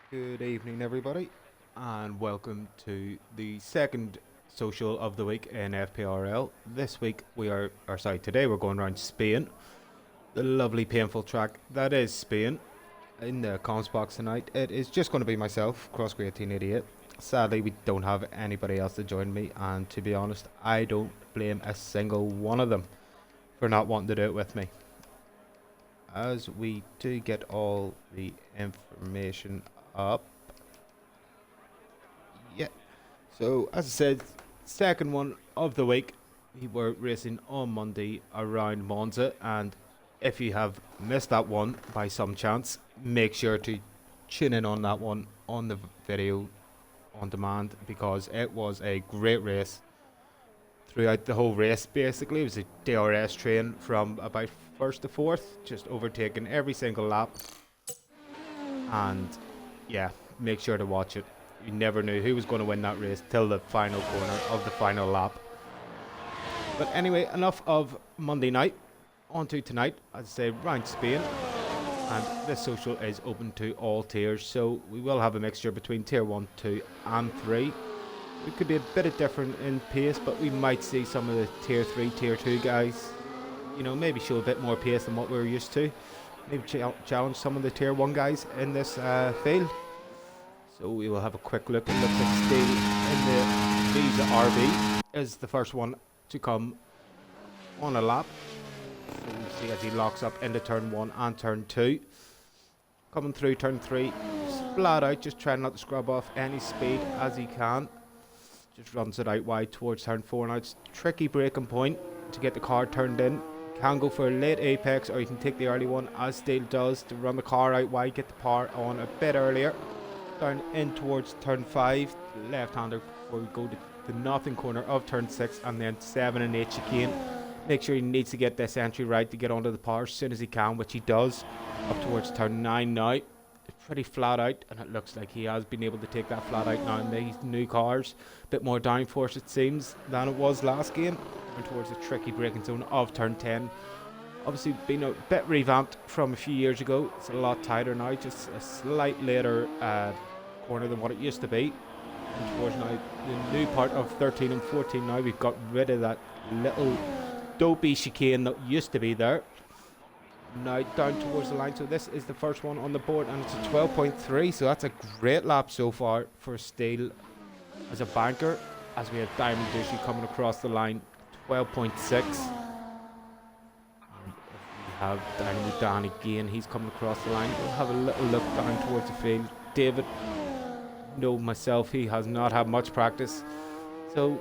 Good evening, everybody, and welcome to the second social of the week in FPRL. This week today we're going around Spain, the lovely painful track that is Spain. In the comms box tonight, it is just going to be myself, Crossgrey 1888. Sadly, we don't have anybody else to join me, and to be honest, I don't blame a single one of them for not wanting to do it with me. As we do get all the information up. Yeah. So as I said, second one of the week. We were racing on Monday around Monza, and if you have missed that one by some chance, make sure to tune in on that one on the video on demand because it was a great race throughout the whole race. Basically, it was a DRS train from about first to fourth, just overtaking every single lap, and yeah, make sure to watch it. You never knew who was going to win that race till the final corner of the final lap. But anyway, enough of Monday night. On to tonight, as I say, round Spain. And this social is open to all tiers, so we will have a mixture between tier 1, 2 and 3. It could be a bit of different in pace, but we might see some of the tier 3, tier 2 guys, maybe show a bit more pace than what we're used to. Maybe challenge some of the tier 1 guys in this field. So we will have a quick look. It looks like Steel in the Visa RB is the first one to come on a lap. So we see as he locks up into turn 1 and turn 2. Coming through turn 3, flat out, just trying not to scrub off any speed as he can. Just runs it out wide towards turn 4. Now it's a tricky braking point to get the car turned in. You can go for a late apex or you can take the early one as Steel does to run the car out wide, get the power on a bit earlier. Down in towards turn 5, left-hander before we go to the nothing corner of turn 6 and then 7 and 8 chicane. Make sure he needs to get this entry right to get onto the power as soon as he can, which he does. Up towards turn 9 now. It's pretty flat out, and it looks like he has been able to take that flat out now in these new cars. A bit more downforce it seems than it was last game. And towards the tricky braking zone of turn 10. Obviously been a bit revamped from a few years ago. It's a lot tighter now, just a slight later corner than what it used to be. And towards now the new part of 13 and 14 now, we've got rid of that little dopey chicane that used to be there. Now down towards the line, so this is the first one on the board and it's a 12.3, so that's a great lap so far for Steel as a banker, as we have Diamond Duchy coming across the line, 12.6. Have Dynamo Dan again, he's coming across the line. We'll have a little look down towards the field. David, myself, he has not had much practice, so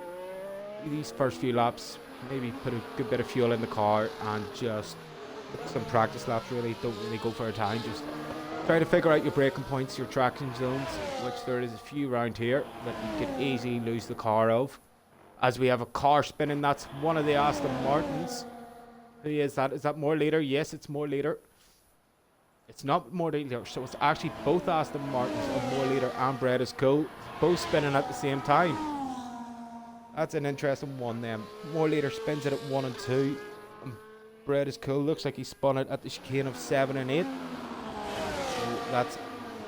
these first few laps maybe put a good bit of fuel in the car and just some practice laps. Really don't really go for a time, just try to figure out your braking points, your traction zones, which there is a few around here that you could easily lose the car of. As we have a car spinning, that's one of the Aston Martins. Who is that? Is that more later? Yes, it's more later. It's not more later, so it's actually both Aston Martins of more later and Bread is Cool, both spinning at the same time. That's an interesting one then. More later spins it at 1 and 2. And Bread is Cool looks like he spun it at the chicane of 7 and 8. So that's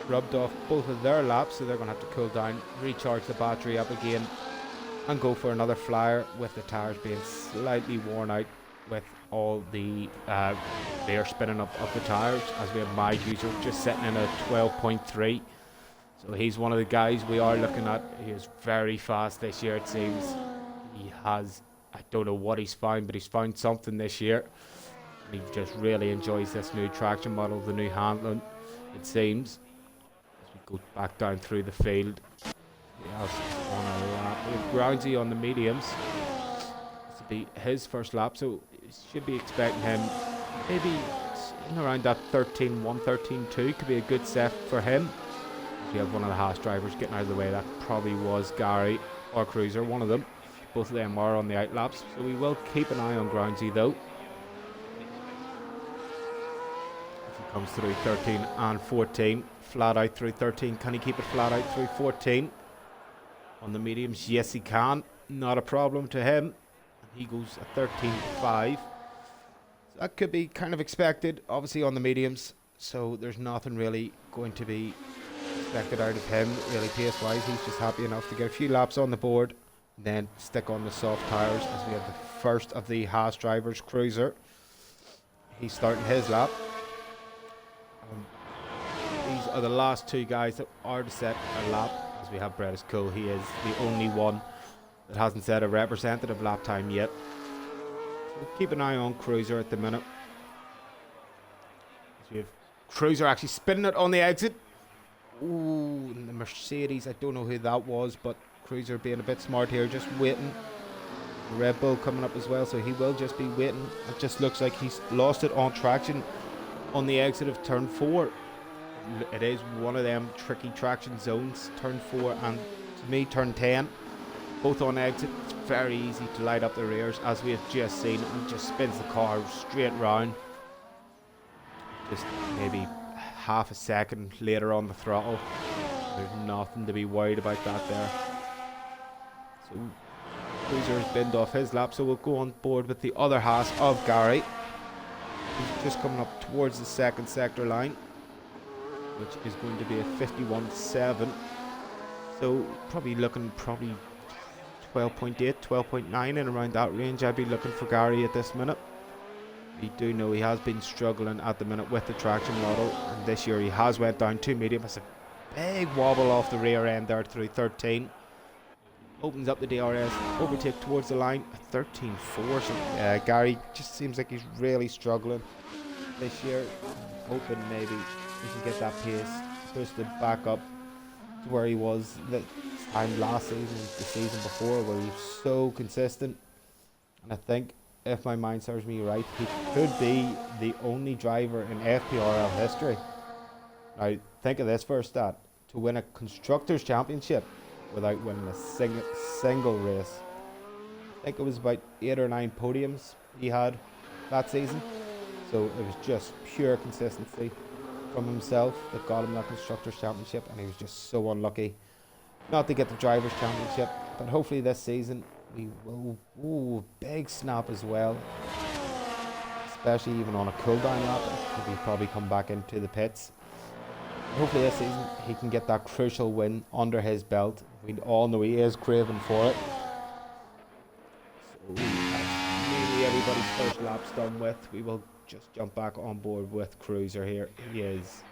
rubbed off both of their laps, so they're going to have to cool down, recharge the battery up again, and go for another flyer with the tyres being slightly worn out with all the rear spinning up of the tyres, as we have my user just sitting in a 12.3. So he's one of the guys we are looking at. He is very fast this year, it seems. He has, I don't know what he's found, but he's found something this year. And he just really enjoys this new traction model, the new handling, it seems. As we go back down through the field, he has on a lap. We have Groundsy on the mediums. This will be his first lap, so should be expecting him maybe in around that 13.1, 13.2 could be a good set for him. We have one of the Haas drivers getting out of the way. That probably was Gary or Cruiser, one of them. Both of them are on the outlaps, so we will keep an eye on Groundsy though. If he comes through 13 and 14, flat out through 13, can he keep it flat out through 14? On the mediums, yes he can, not a problem to him. He goes at 13.5. So that could be kind of expected, obviously on the mediums. So there's nothing really going to be expected out of him, really pace-wise. He's just happy enough to get a few laps on the board, then stick on the soft tyres as we have the first of the Haas drivers, Cruiser. He's starting his lap. These are the last two guys that are to set a lap, as we have Brett Cole. He is the only one that hasn't set a representative lap time yet. So keep an eye on Cruiser at the minute. So we have Cruiser actually spinning it on the exit. Ooh, and the Mercedes, I don't know who that was, but Cruiser being a bit smart here, just waiting. Red Bull coming up as well, so he will just be waiting. It just looks like he's lost it on traction on the exit of turn 4. It is one of them tricky traction zones, turn 4 and to me turn 10. Both on exit, it's very easy to light up the rears as we have just seen, and just spins the car straight round. Just maybe half a second later on the throttle. There's nothing to be worried about that there. So Cruiser has binned off his lap, so we'll go on board with the other Haas of Gary. He's just coming up towards the second sector line, which is going to be a 51.7. So probably looking 12.8, 12.9 and around that range. I'd be looking for Gary at this minute. We do know he has been struggling at the minute with the traction model, and this year he has went down to medium. It's a big wobble off the rear end there through 13. Opens up the DRS, overtake towards the line, 13.4. So Gary just seems like he's really struggling this year. Hoping maybe he can get that pace boosted back up to where he was the time last season, the season before, where he was so consistent. And I think, if my mind serves me right, he could be the only driver in FPRL history. Now, think of this for a stat: to win a Constructors' Championship without winning a single race. I think it was about 8 or 9 podiums he had that season. So it was just pure consistency from himself that got him that Constructors' Championship, and he was just so unlucky not to get the Drivers' Championship. But hopefully this season we will. Ooh, big snap as well. Especially even on a cool down lap, he'll probably come back into the pits. Hopefully this season he can get that crucial win under his belt. We all know he is craving for it. So maybe everybody's first lap's done with. We will just jump back on board with Cruiser here. He is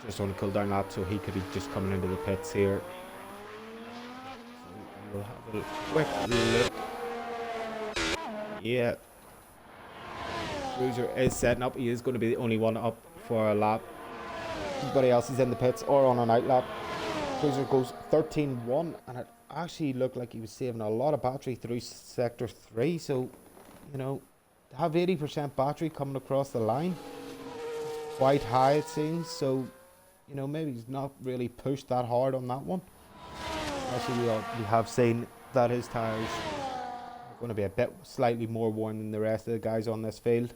just on a cool down lap, so he could be just coming into the pits here. So we'll have a quick look. Yeah, Cruiser is setting up. He is going to be the only one up for a lap. Everybody else is in the pits or on an out lap. Cruiser goes 13.1, and it actually looked like he was saving a lot of battery through sector 3. So, you know, to have 80% battery coming across the line, quite high it seems. So, you know, maybe he's not really pushed that hard on that one. Actually, we have seen that his tyres are going to be a bit slightly more worn than the rest of the guys on this field.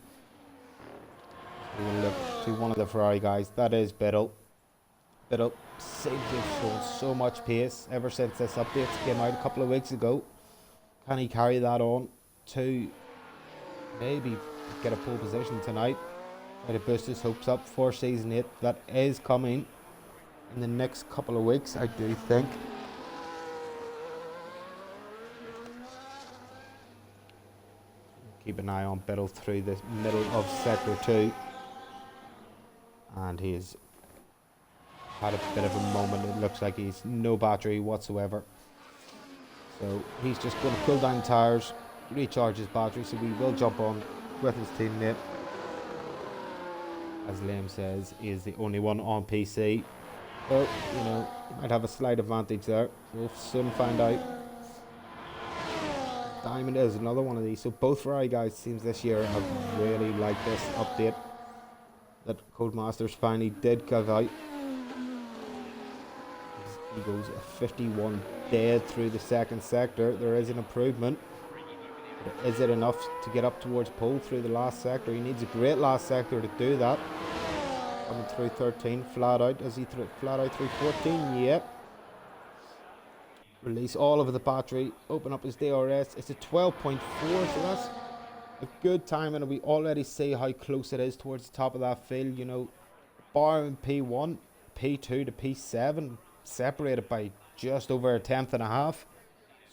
We're going to look to one of the Ferrari guys. That is Biddle. Biddle seems to have shown so much pace ever since this update came out a couple of weeks ago. Can he carry that on to maybe get a pole position tonight? Try to boost his hopes up for season 8. That is coming in the next couple of weeks, I do think. Keep an eye on Biddle through the middle of sector 2. And he's had a bit of a moment. It looks like he's no battery whatsoever. So he's just going to cool down tyres, recharge his battery. So we will jump on with his teammate. As Liam says, he is the only one on PC. But, you know, he might have a slight advantage there. We'll soon find out. Diamond is another one of these. So both Ferrari guys, seems this year, have really liked this update that Codemasters finally did give out. He goes a 51 dead through the second sector. There is an improvement. But is it enough to get up towards pole through the last sector? He needs a great last sector to do that. Coming through 13, flat out. Is he flat out through 14? Yep. Release all of the battery. Open up his DRS. It's a 12.4, so that's a good time, and we already see how close it is towards the top of that field. You know, bar in P1, P2 to P7, separated by just over a tenth and a half.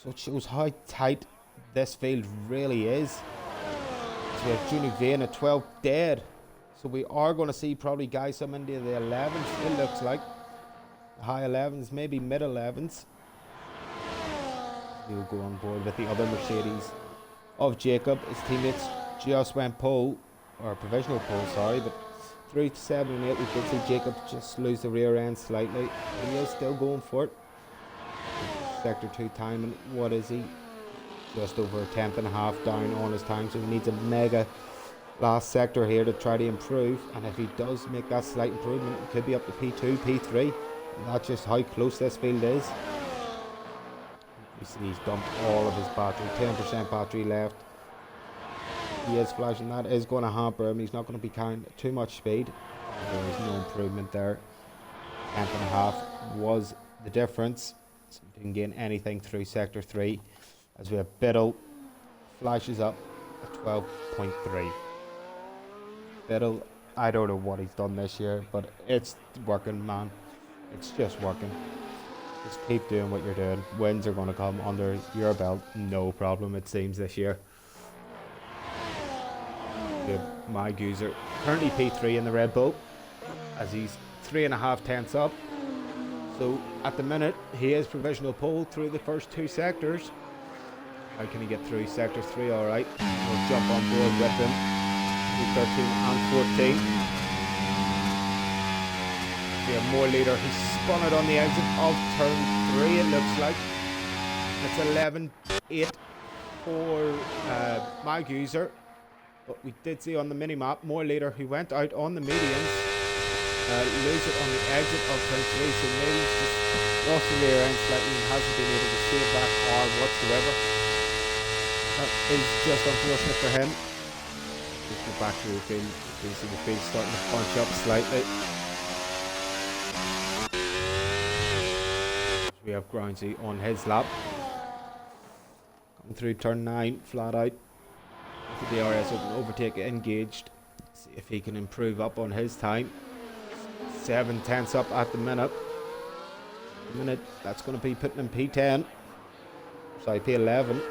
So it shows how tight this field really is. So we have Junior Vane at 12 dead. So we are going to see probably guys some into the 11s, it looks like. High 11s, maybe mid 11s. We'll go on board with the other Mercedes of Jacob. His teammates just went pole, or provisional pole, sorry, but 3 to 7 and 8 we did see Jacob just lose the rear end slightly. He is still going for it. Sector 2 timing, what is he? Just over a tenth and a half down on his time, so he needs a mega last sector here to try to improve, and if he does make that slight improvement, it could be up to P2, P3, and that's just how close this field is. You see he's dumped all of his battery, 10% battery left. He is flashing, that is going to hamper him, he's not going to be carrying too much speed. There is no improvement there. Tenth and a half was the difference, so he didn't gain anything through sector 3, as we have Biddle flashes up at 12.3. Biddle, I don't know what he's done this year, but it's working, man. It's just working. Just keep doing what you're doing. Wins are going to come under your belt, no problem, it seems, this year. My user currently P3 in the Red Bull, as he's 3.5 tenths up. So at the minute, he is provisional pole through the first 2 sectors. How can he get through sector 3? Alright, we'll jump on board with him. 13 and 14. We have more leader. He spun it on the exit of turn 3, it looks like. It's 11.8 for my user. But we did see on the mini-map more leader who went out on the medians. Lose it on the exit of turn 3. So maybe he's just lost the rear end slightly and hasn't been able to save that car whatsoever. That is just unfortunate for him. Just go back to the field. You can see the field starting to punch up slightly. We have Groundsy on his lap. Coming through turn 9, flat out. With the DRS open, overtake engaged. See if he can improve up on his time. 7 tenths up at the minute. That's going to be putting him P10. Sorry, P11.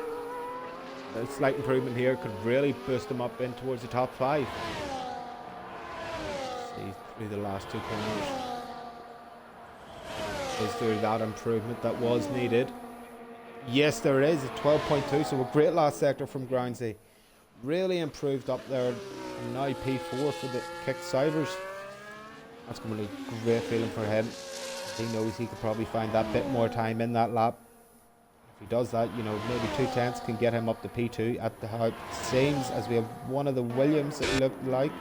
A slight improvement here could really boost him up in towards the top 5. See through the last 2 corners. Is there that improvement that was needed? Yes, there is. 12.2, so a great last sector from Groundsy. Really improved up there. And now P4 for the kicked siders. That's going to be a great feeling for him. He knows he could probably find that bit more time in that lap. If he does that, you know, maybe 2 tenths can get him up to P2 at the how it seems, as we have one of the Williams, it looked like.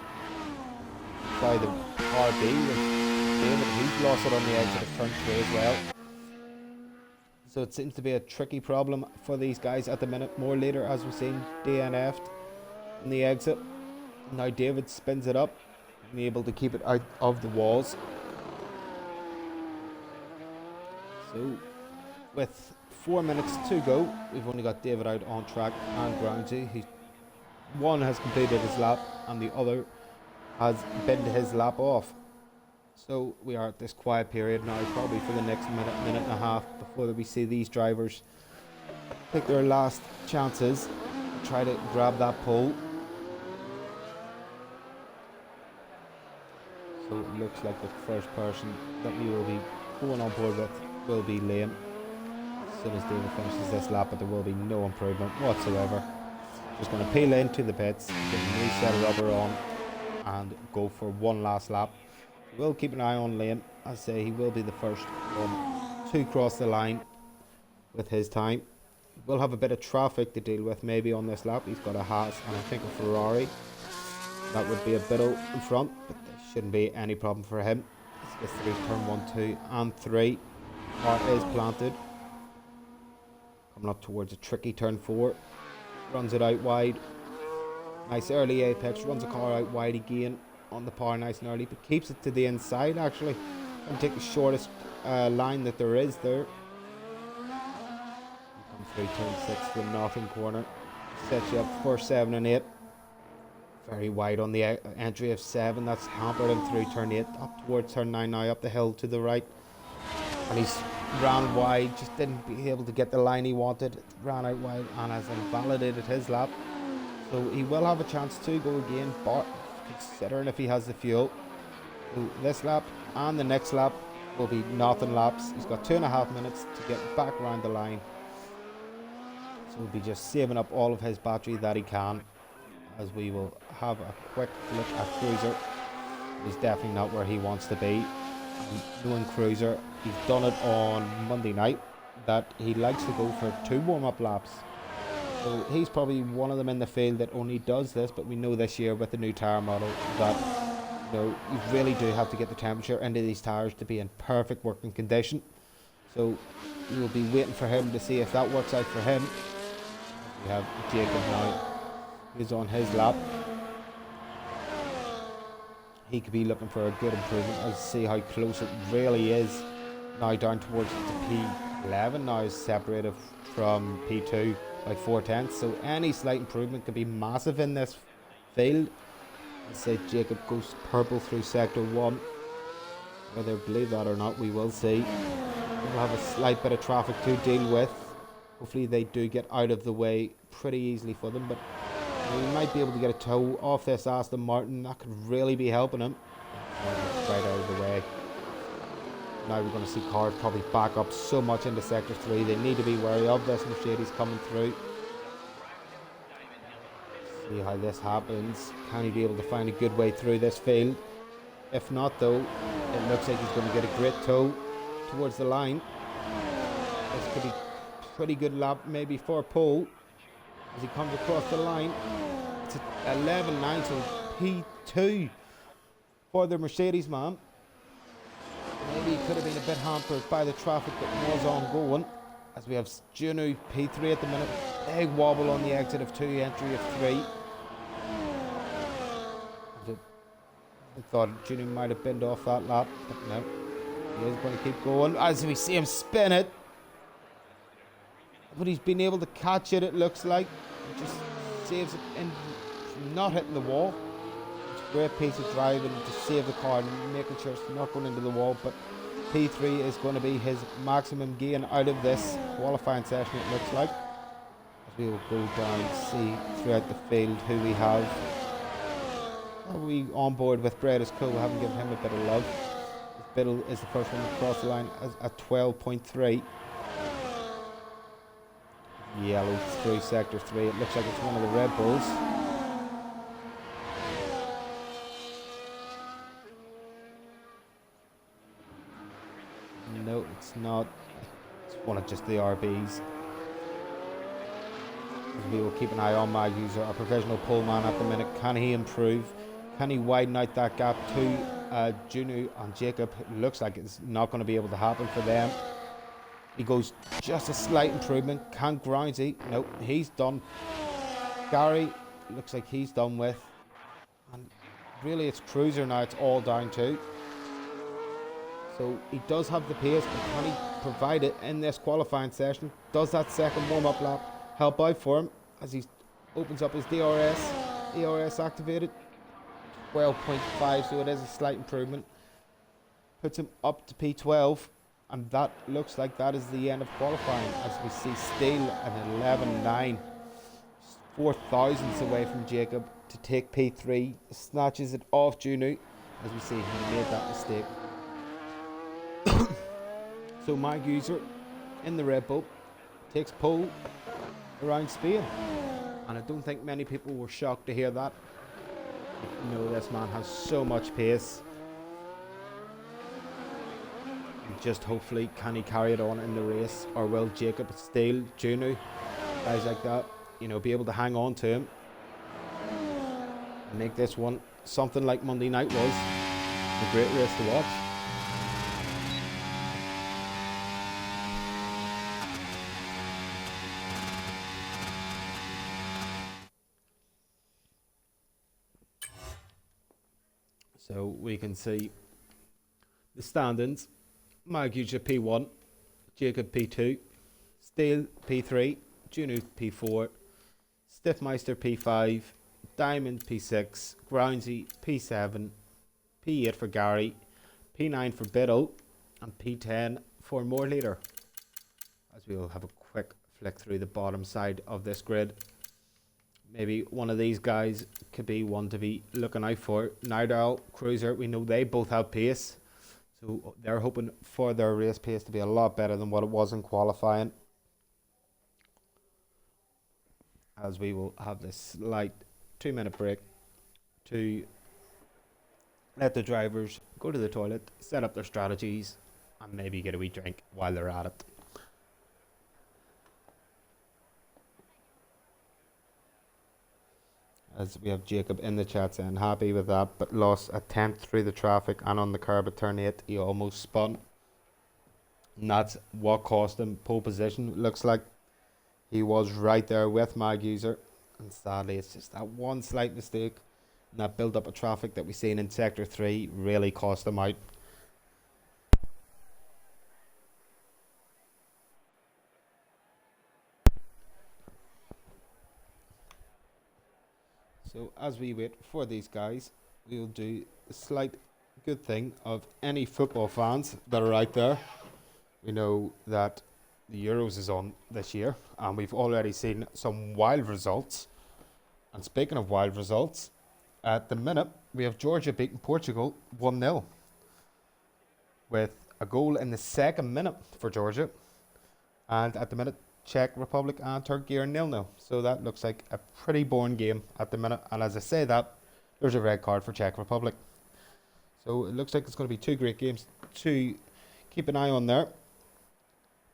By the RB with David, he's lost it on the exit of turn 3 as well. So it seems to be a tricky problem for these guys at the minute. More later, as we've seen, DNF'd on the exit. Now David spins it up and able to keep it out of the walls. So with 4 minutes to go, we've only got David out on track and Groundsy. One has completed his lap and the other has binned his lap off. So we are at this quiet period now, probably for the next minute and a half, before we see these drivers take their last chances, try to grab that pole. So it looks like the first person that we will be going on board with will be Liam. As soon as David finishes this lap, but there will be no improvement whatsoever. Just going to peel into the pits, get a new set of rubber on, and go for one last lap. We'll keep an eye on Liam. I say he will be the first one to cross the line with his time. We'll have a bit of traffic to deal with maybe on this lap. He's got a Haas and I think a Ferrari. That would be a bit in front, but there shouldn't be any problem for him. Let's get through turn 1, 2 and 3. Car is planted. Coming up towards a tricky turn 4. Runs it out wide. Nice early apex. Runs the car out wide again on the power, nice and early, but keeps it to the inside actually. And take the shortest line that there is there. Come through turn 6 for the northern corner. Sets you up for 7 and 8. Very wide on the entry of 7. That's hampered him through turn 8 up towards turn 9 now, up the hill to the right. And he's ran wide, just didn't be able to get the line he wanted. Ran out wide and has invalidated his lap. So he will have a chance to go again, but considering if he has the fuel. So this lap and the next lap will be nothing laps. He's got 2.5 minutes to get back around the line. So he'll be just saving up all of his battery that he can, as we will have a quick look at Cruiser. He's definitely not where he wants to be. Knowing Cruiser, he's done it on Monday night, that he likes to go for 2 warm-up laps. So he's probably one of them in the field that only does this, but we know this year with the new tyre model that you really do have to get the temperature into these tyres to be in perfect working condition. So we will be waiting for him to see if that works out for him. We have Jacob now, who's on his lap. He could be looking for a good improvement. I'll see how close it really is. Now down towards the P11 now is separated from P2 by 4/10. So any slight improvement could be massive in this field. Let's say Jacob goes purple through sector 1. Whether believe that or not, we will see. We'll have a slight bit of traffic to deal with. Hopefully they do get out of the way pretty easily for them, but we might be able to get a tow off this Aston Martin. That could really be helping him. Right out of the way. Now we're going to see cars probably back up so much into sector 3. They need to be wary of this Mercedes coming through. See how this happens. Can he be able to find a good way through this field? If not though, it looks like he's going to get a great tow towards the line. This could be a pretty good lap maybe for pole as he comes across the line. It's 11.9, so P2 for the Mercedes man. Maybe he could have been a bit hampered by the traffic that was ongoing, as we have Juno P3 at the minute. Big wobble on the exit of 2, entry of 3. I thought Juno might have binned off that lap, but no. He is going to keep going as we see him spin it. But he's been able to catch it, it looks like. He just saves it in from not hitting the wall. It's a great piece of driving to save the car and making sure it's not going into the wall. But P3 is going to be his maximum gain out of this qualifying session, it looks like. As we will go down and see throughout the field who we have. Are we on board with Brad is cool? We haven't given him a bit of love. Biddle is the first one to cross the line at 12.3. Yellow through sector 3. It looks like it's one of the Red Bulls. No, it's not. It's one of just the RBs. We will keep an eye on my user, a professional pole man at the minute. Can he improve? Can he widen out that gap to Juno and Jacob? It looks like it's not going to be able to happen for them. He goes just a slight improvement. Can Grindsey? Nope, he's done. Gary looks like he's done with. And really it's Cruiser now it's all down to. So he does have the pace, but can he provide it in this qualifying session? Does that second warm-up lap help out for him as he opens up his DRS activated? 12.5, so it is a slight improvement. Puts him up to P12, and that looks like that is the end of qualifying as we see Steele at 11.9. 4 thousandths away from Jacob to take P3. Snatches it off Juno as we see he made that mistake. So my user in the Red Bull takes pole around Spain, and I don't think many people were shocked to hear that. You know, this man has so much pace. And just hopefully can he carry it on in the race, or will Jacob Steele, Juno, guys like that, you know, be able to hang on to him and make this one something like Monday night was, a great race to watch. So we can see the standings. Maguja P1, Jacob P2, Steele P3, Juno P4, Stiffmeister P5, Diamond P6, Groundsy P7, P8 for Gary, P9 for Biddle, and P10 for More Leader. As we will have a quick flick through the bottom side of this grid. Maybe one of these guys could be one to be looking out for. Nidal, Cruiser, we know they both have pace. So they're hoping for their race pace to be a lot better than what it was in qualifying. As we will have this slight 2-minute break to let the drivers go to the toilet, set up their strategies, and maybe get a wee drink while they're at it. As we have Jacob in the chat saying happy with that, but lost a tenth through the traffic and on the curb at turn 8. He almost spun. And that's what cost him pole position. Looks like he was right there with Mag User. And sadly, it's just that one slight mistake. And that build up of traffic that we seen in Sector 3 really cost him out. So as we wait for these guys, we'll do a slight good thing of any football fans that are out there. We know that the Euros is on this year, and we've already seen some wild results. And speaking of wild results, at the minute, we have Georgia beating Portugal 1-0 with a goal in the second minute for Georgia. And at the minute, Czech Republic and Turkey are 0-0. So that looks like a pretty boring game at the minute. And as I say that, there's a red card for Czech Republic. So it looks like it's going to be two great games to keep an eye on there.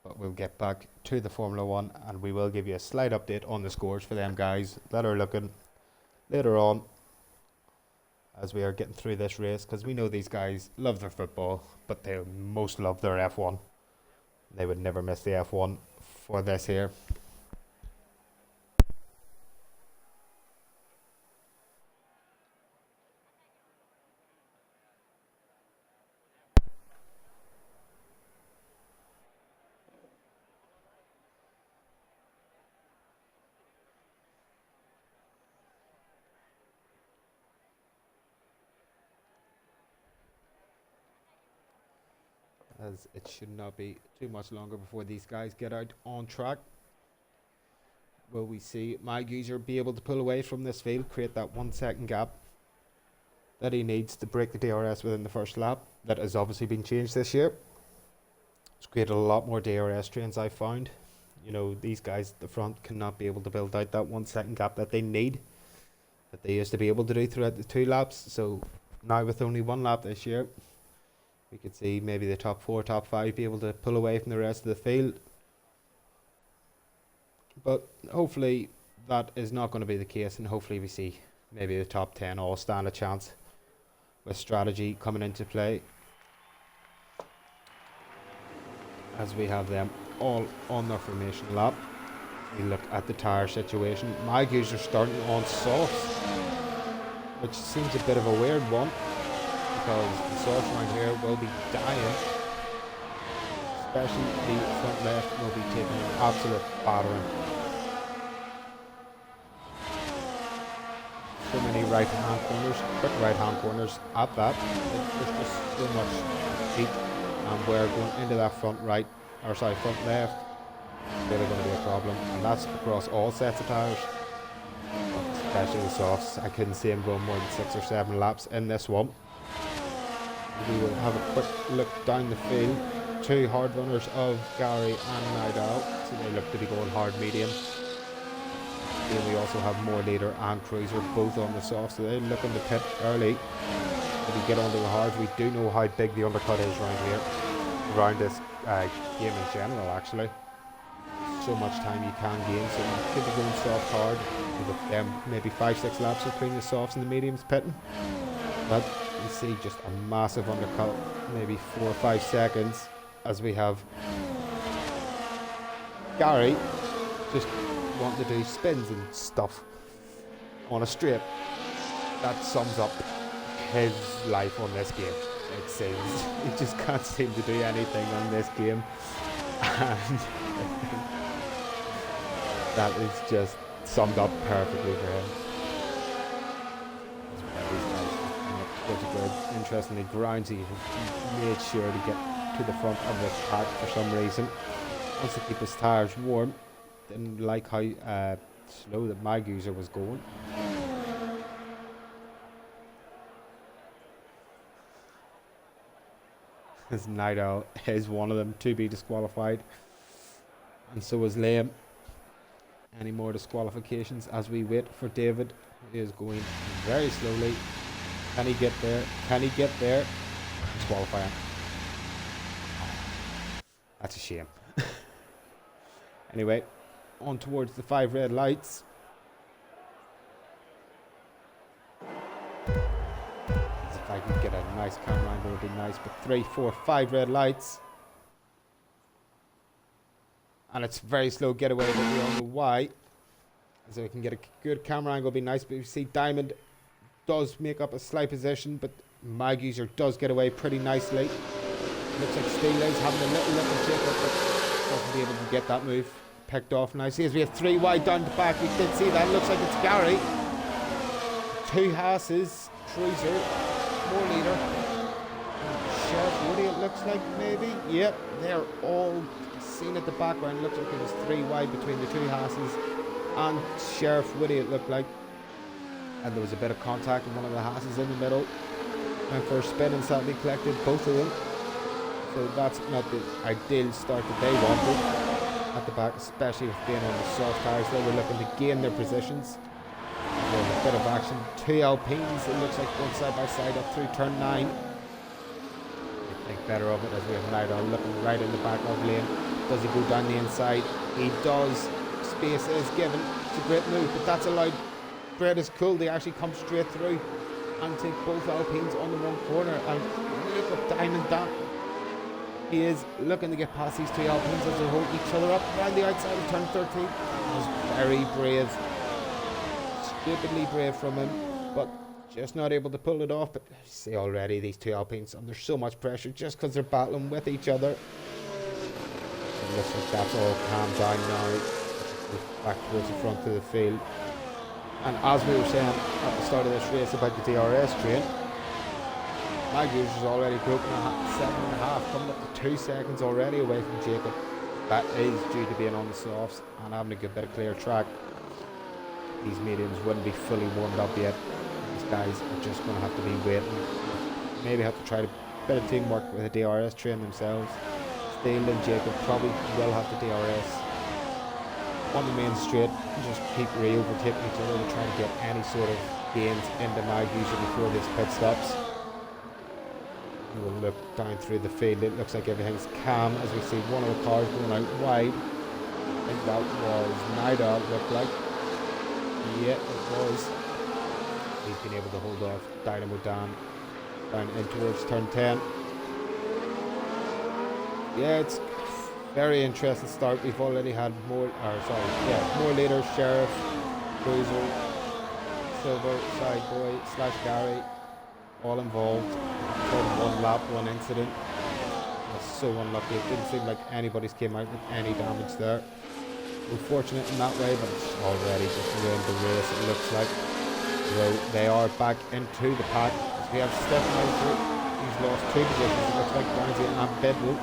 But we'll get back to the Formula 1 and we will give you a slight update on the scores for them guys that are looking later on as we are getting through this race, because we know these guys love their football, but they most love their F1. They would never miss the F1 for this here. As it should not be too much longer before these guys get out on track. Will we see Mag User be able to pull away from this field, create that 1 second gap that he needs to break the DRS within the first lap? That has obviously been changed this year. It's created a lot more DRS trains, I found. You know, these guys at the front cannot be able to build out that 1 second gap that they need, that they used to be able to do throughout the 2 laps. So now with only 1 lap this year, we could see maybe the top 4, top 5 be able to pull away from the rest of the field. But hopefully that is not going to be the case, and hopefully we see maybe the top 10 all stand a chance with strategy coming into play, as we have them all on their formation lap. We look at the tyre situation. Mag User starting on softs, which seems a bit of a weird one, because the softs around here will be dying, especially the front left will be taking an absolute battering. So many right hand corners, quick right hand corners at that. There's just so much heat, and we're going into that front right, or sorry, front left. It's really going to be a problem, and that's across all sets of tyres, especially the softs. I couldn't see him going more than 6 or 7 laps in this one. We will have a quick look down the field. 2 hard runners of Gary and Nidal, so they look to be going hard medium. And we also have More Leader and Cruiser both on the soft, so they're looking to pit early. If we get onto the hards, we do know how big the undercut is around here, around this game in general actually. So much time you can gain, so you could be going soft hard with maybe 5-6 laps between the softs and the mediums pitting. But you see just a massive undercut, maybe 4 or 5 seconds, as we have Gary just wanting to do spins and stuff on a straight. That sums up his life on this game, it seems. He just can't seem to do anything on this game, and that is just summed up perfectly for him. Gives a good, interestingly, Grindy has made sure to get to the front of this pack for some reason. Wants to keep his tires warm. Didn't like how slow that my user was going. As Night Owl is one of them to be disqualified. And so is Liam. Any more disqualifications as we wait for David, who is going very slowly. Can he get there? Can he get there? Disqualifying. That's a shame. Anyway, on towards the 5 red lights. If I can get a nice camera angle, it would be nice. But 3, 4, 5 red lights. And it's very slow getaway, but we don't know why. So we can get a good camera angle, would be nice. But you see Diamond does make up a slight position, but Mag User does get away pretty nicely. Looks like Steel is having a little look at Jacob, but doesn't be able to get that move picked off nicely. As we have 3 wide down the back, we did see that. Looks like it's Gary. 2 Haas's, Cruiser, more leader. Sheriff Woody, it looks like, maybe. Yep, they're all seen at the background. Looks like it was 3 wide between the 2 Haas's and Sheriff Woody, it looked like. And there was a bit of contact with one of the Haas's in the middle. And for a spin and sadly collected both of them. So that's not the ideal start that they wanted at the back, especially with being on the soft tires. They were looking to gain their positions. There's a bit of action. 2 Alpines, it looks like, going side by side up through turn 9. I think better of it as we have Night Owl looking right in the back of lane. Does he go down the inside? He does. Space is given. It's a great move, but that's allowed. Brett is cool. They actually come straight through and take both Alpines on the one corner. And look up Diamond down. He is looking to get past these 2 Alpines as they hold each other up around the outside of turn 13. That was very brave. Stupidly brave from him, but just not able to pull it off. But you see already these 2 Alpines under so much pressure just because they're battling with each other. It looks like that's all calmed down now. Back towards the front of the field. And as we were saying at the start of this race about the DRS train, my user's already broken a 7.5, coming up to 2 seconds already away from Jacob. That is due to being on the softs and having a good bit of clear track. These mediums wouldn't be fully warmed up yet. These guys are just going to have to be waiting. Maybe have to try a bit of teamwork with the DRS train themselves. Steele and Jacob probably will have the DRS on the main straight and just keep re-overtaking each other to try to get any sort of gains into my user before this pit stops. We'll look down through the field. It looks like everything's calm as we see one of the cars going out wide. I think that was Night Owl, looked like. Yeah, it was. He's been able to hold off Dynamo down in towards turn 10. Yeah, it's very interesting start. We've already had more leaders, Sheriff, Cruiser, Silver, Side Boy, / Gary, all involved. From 1 lap, 1 incident. That's so unlucky. It didn't seem like anybody's came out with any damage there. Unfortunate in that way, but it's already just ruined the race, it looks like. So they are back into the pack. So we have Stephen Meister, he's lost 2 positions. It looks like Ramsey and Bedwell.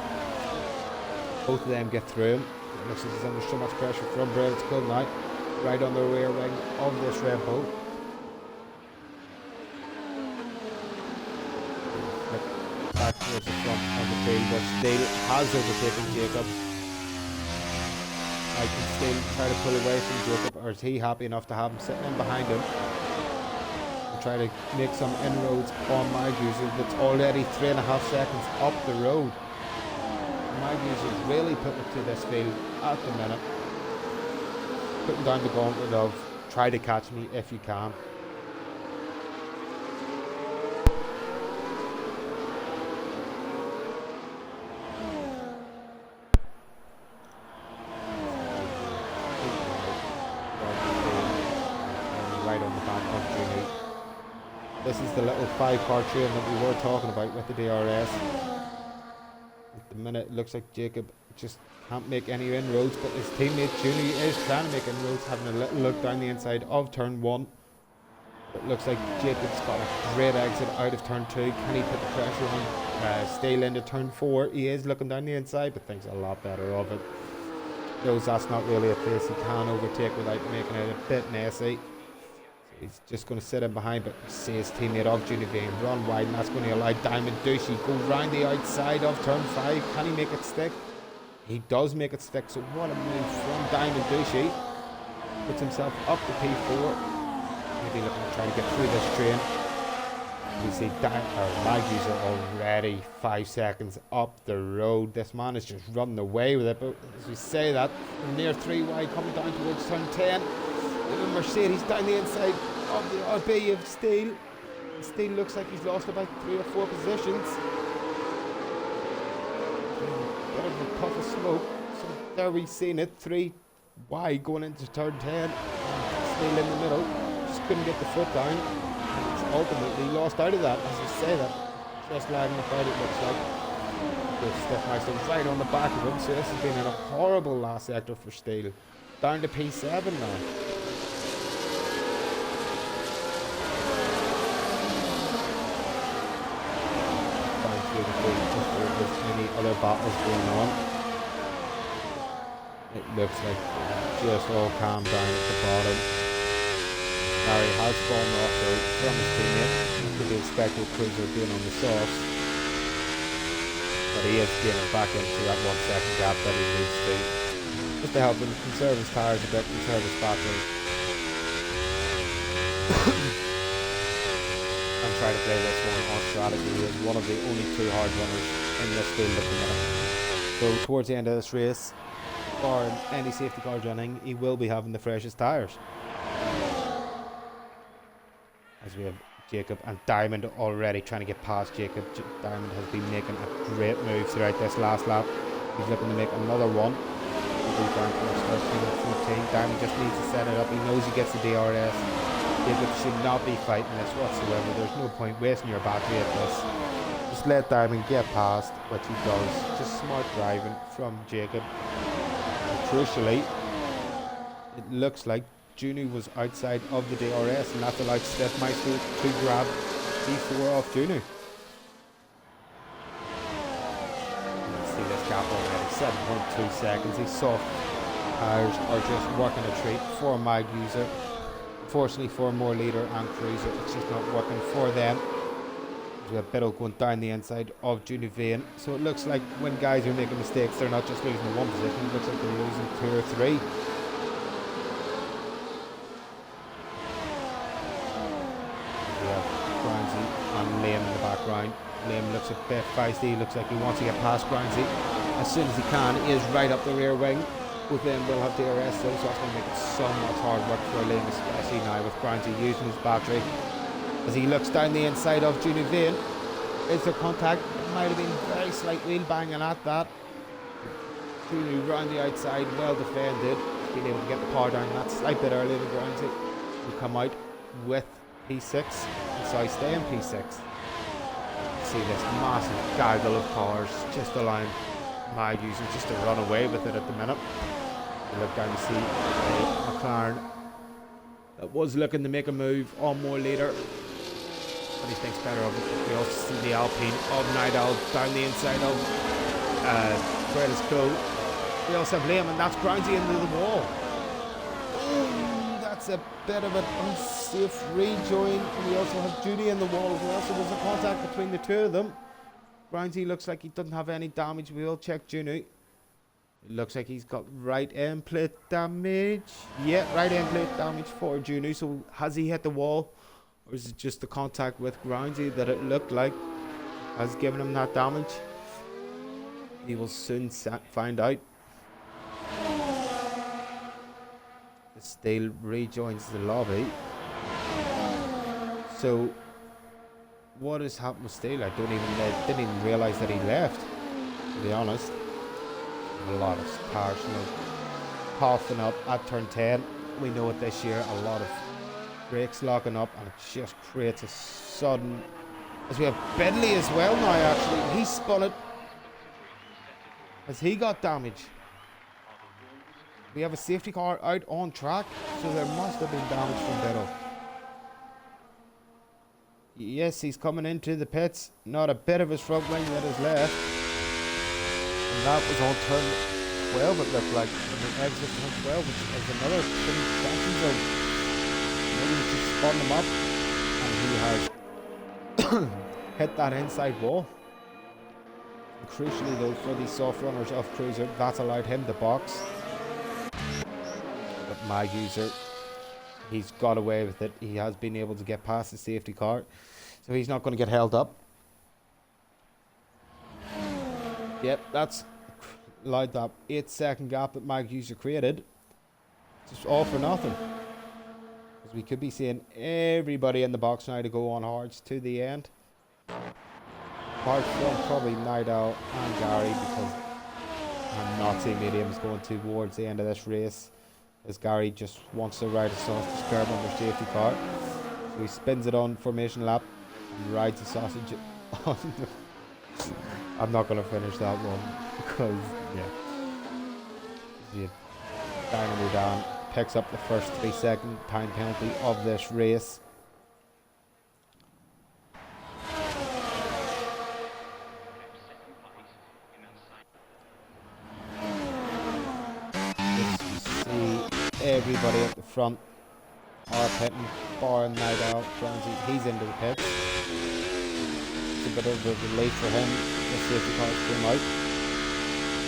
Both of them get through him. It looks like he's under so much pressure from Brad. It's cool now. Right on the rear wing of this Red Bull. Back towards the front of the field, but Steele has overtaken Jacob. I can still try to pull away from Jacob, or is he happy enough to have him sitting in behind him and try to make some inroads on my user that's already 3.5 seconds up the road. My user is really putting it to this field at the minute, putting down the gauntlet of try to catch me if you can. This is the little 5-car train that we were talking about with the DRS. At the minute it looks like Jacob just can't make any inroads, but his teammate Junie is trying to make inroads, having a little look down the inside of turn 1. It looks like Jacob's got a great exit out of turn 2. Can he put the pressure on Stale into turn 4? He is looking down the inside, but thinks a lot better of it. Knows that's not really a place he can overtake without making it a bit messy. So he's just going to sit in behind, but see his teammate of Junivane run wide, and that's going to allow Diamond Douchey go round the outside of turn 5. Can he make it stick? He does make it stick, so what a move from Diamond Douchey. Puts himself up to P4. Maybe looking to try to get through this train. We see Maggie's are already 5 seconds up the road. This man is just running away with it. But as we say that, near 3 wide, coming down towards turn 10. Mercedes down the inside of the RB of Steele. Steele looks like he's lost about 3 or 4 positions. Bit of a puff of smoke. So there we've seen it. 3 wide going into turn 10. Steele in the middle. Just couldn't get the foot down. Ultimately lost out of that, as you say that. Just lagging about it looks like. Good Stiffmeister right on the back of him, so this has been in a horrible last sector for Steele. Down to P7 now. Down through the field before there's any other battles going on. It looks like just all calmed down at the bottom. Larry has fallen off from his teammate. Could be expected Cruiser being on the sauce. But he is getting back into that 1 second gap that he needs to. Just to help him conserve his tires a bit, conserve his battery. And try to play this one on strategy. He is one of the only 2 hard runners in this field at the minute. So towards the end of this race, or any safety cars running, he will be having the freshest tires. As we have Jacob and Diamond already trying to get past Jacob. Diamond has been making a great move throughout this last lap. He's looking to make another one. Diamond just needs to set it up. He knows he gets the DRS. Jacob should not be fighting this whatsoever. There's no point wasting your battery at this. Just let Diamond get past, which he does. Just smart driving from Jacob. And crucially, it looks like Juno was outside of the DRS, and that's allowed Stiffmeister to grab P4 off Juno. Let's see this gap already, 7.2 seconds. These soft tires are just working a treat for Mag User. Unfortunately for More Leader and Cruiser, it's just not working for them. We have Biddle going down the inside of Junivane. So it looks like when guys are making mistakes, they're not just losing in 1 position, it looks like they're losing 2 or 3. Liam in the background. Liam looks a bit feisty, looks like he wants to get past Grounsey as soon as he can. He is right up the rear wing. Both them will have DRS though, so that's going to make it so much hard work for Liam, especially now with Grounsey using his battery. As he looks down the inside of Junivane, is there contact? It might have been very slight wheel banging at that. Juno round the outside, well defended. Being able to get the power down that slight bit earlier than Grounsey. Will come out with P6, and so I stay in P6. See this massive gaggle of cars just allowing my users just to run away with it at the minute. You look down to see a McLaren that was looking to make a move on More Later, but he thinks better of it. We also see the Alpine of Night Owl down the inside of Fred is cool. We also have Liam, and that's Grounsey into the wall. That's a bit of an unsafe rejoin, and we also have Judy in the wall as well, so there's a contact between the 2 of them. Grounsey looks like he doesn't have any damage. We will check Judy. It looks like he's got right end plate damage. Yeah, right end plate damage for Judy. So has he hit the wall, or is it just the contact with Grounsey that it looked like has given him that damage? He will soon find out. Steele rejoins the lobby. So what has happened with Steele? I didn't even realise that he left, to be honest. A lot of cars coughing up at turn 10. We know it this year, a lot of brakes locking up, and it just creates a sudden, as we have Bedley as well now actually. He spun it. Has he got damage? We have a safety car out on track, so there must have been damage from Biddle. Yes, he's coming into the pits. Not a bit of his front wing that is left. And that was on turn 12, it looked like. The exit turn 12, which is another transition zone. Maybe he just spun them up. And he has hit that inside wall. And crucially though, for the soft runners of Cruiser, that's allowed him to box. But Mag User, he's got away with it. He has been able to get past the safety car. So he's not going to get held up. Yep, that's allowed that 8-second gap that Mag User created. Just all for nothing. Because we could be seeing everybody in the box now to go on hards to the end. Apart from probably Night Owl and Gary, because I'm not seeing mediums going towards the end of this race. As Gary just wants to ride a sausage curb on their safety car. So he spins it on formation lap and rides the sausage on the I'm not going to finish that one because, yeah. Dynamo Dan picks up the first 3-second time penalty of this race. Everybody at the front are pitting, barring Night Owl. He's into the pits. It's a bit of a relief for him. The safety cars came out.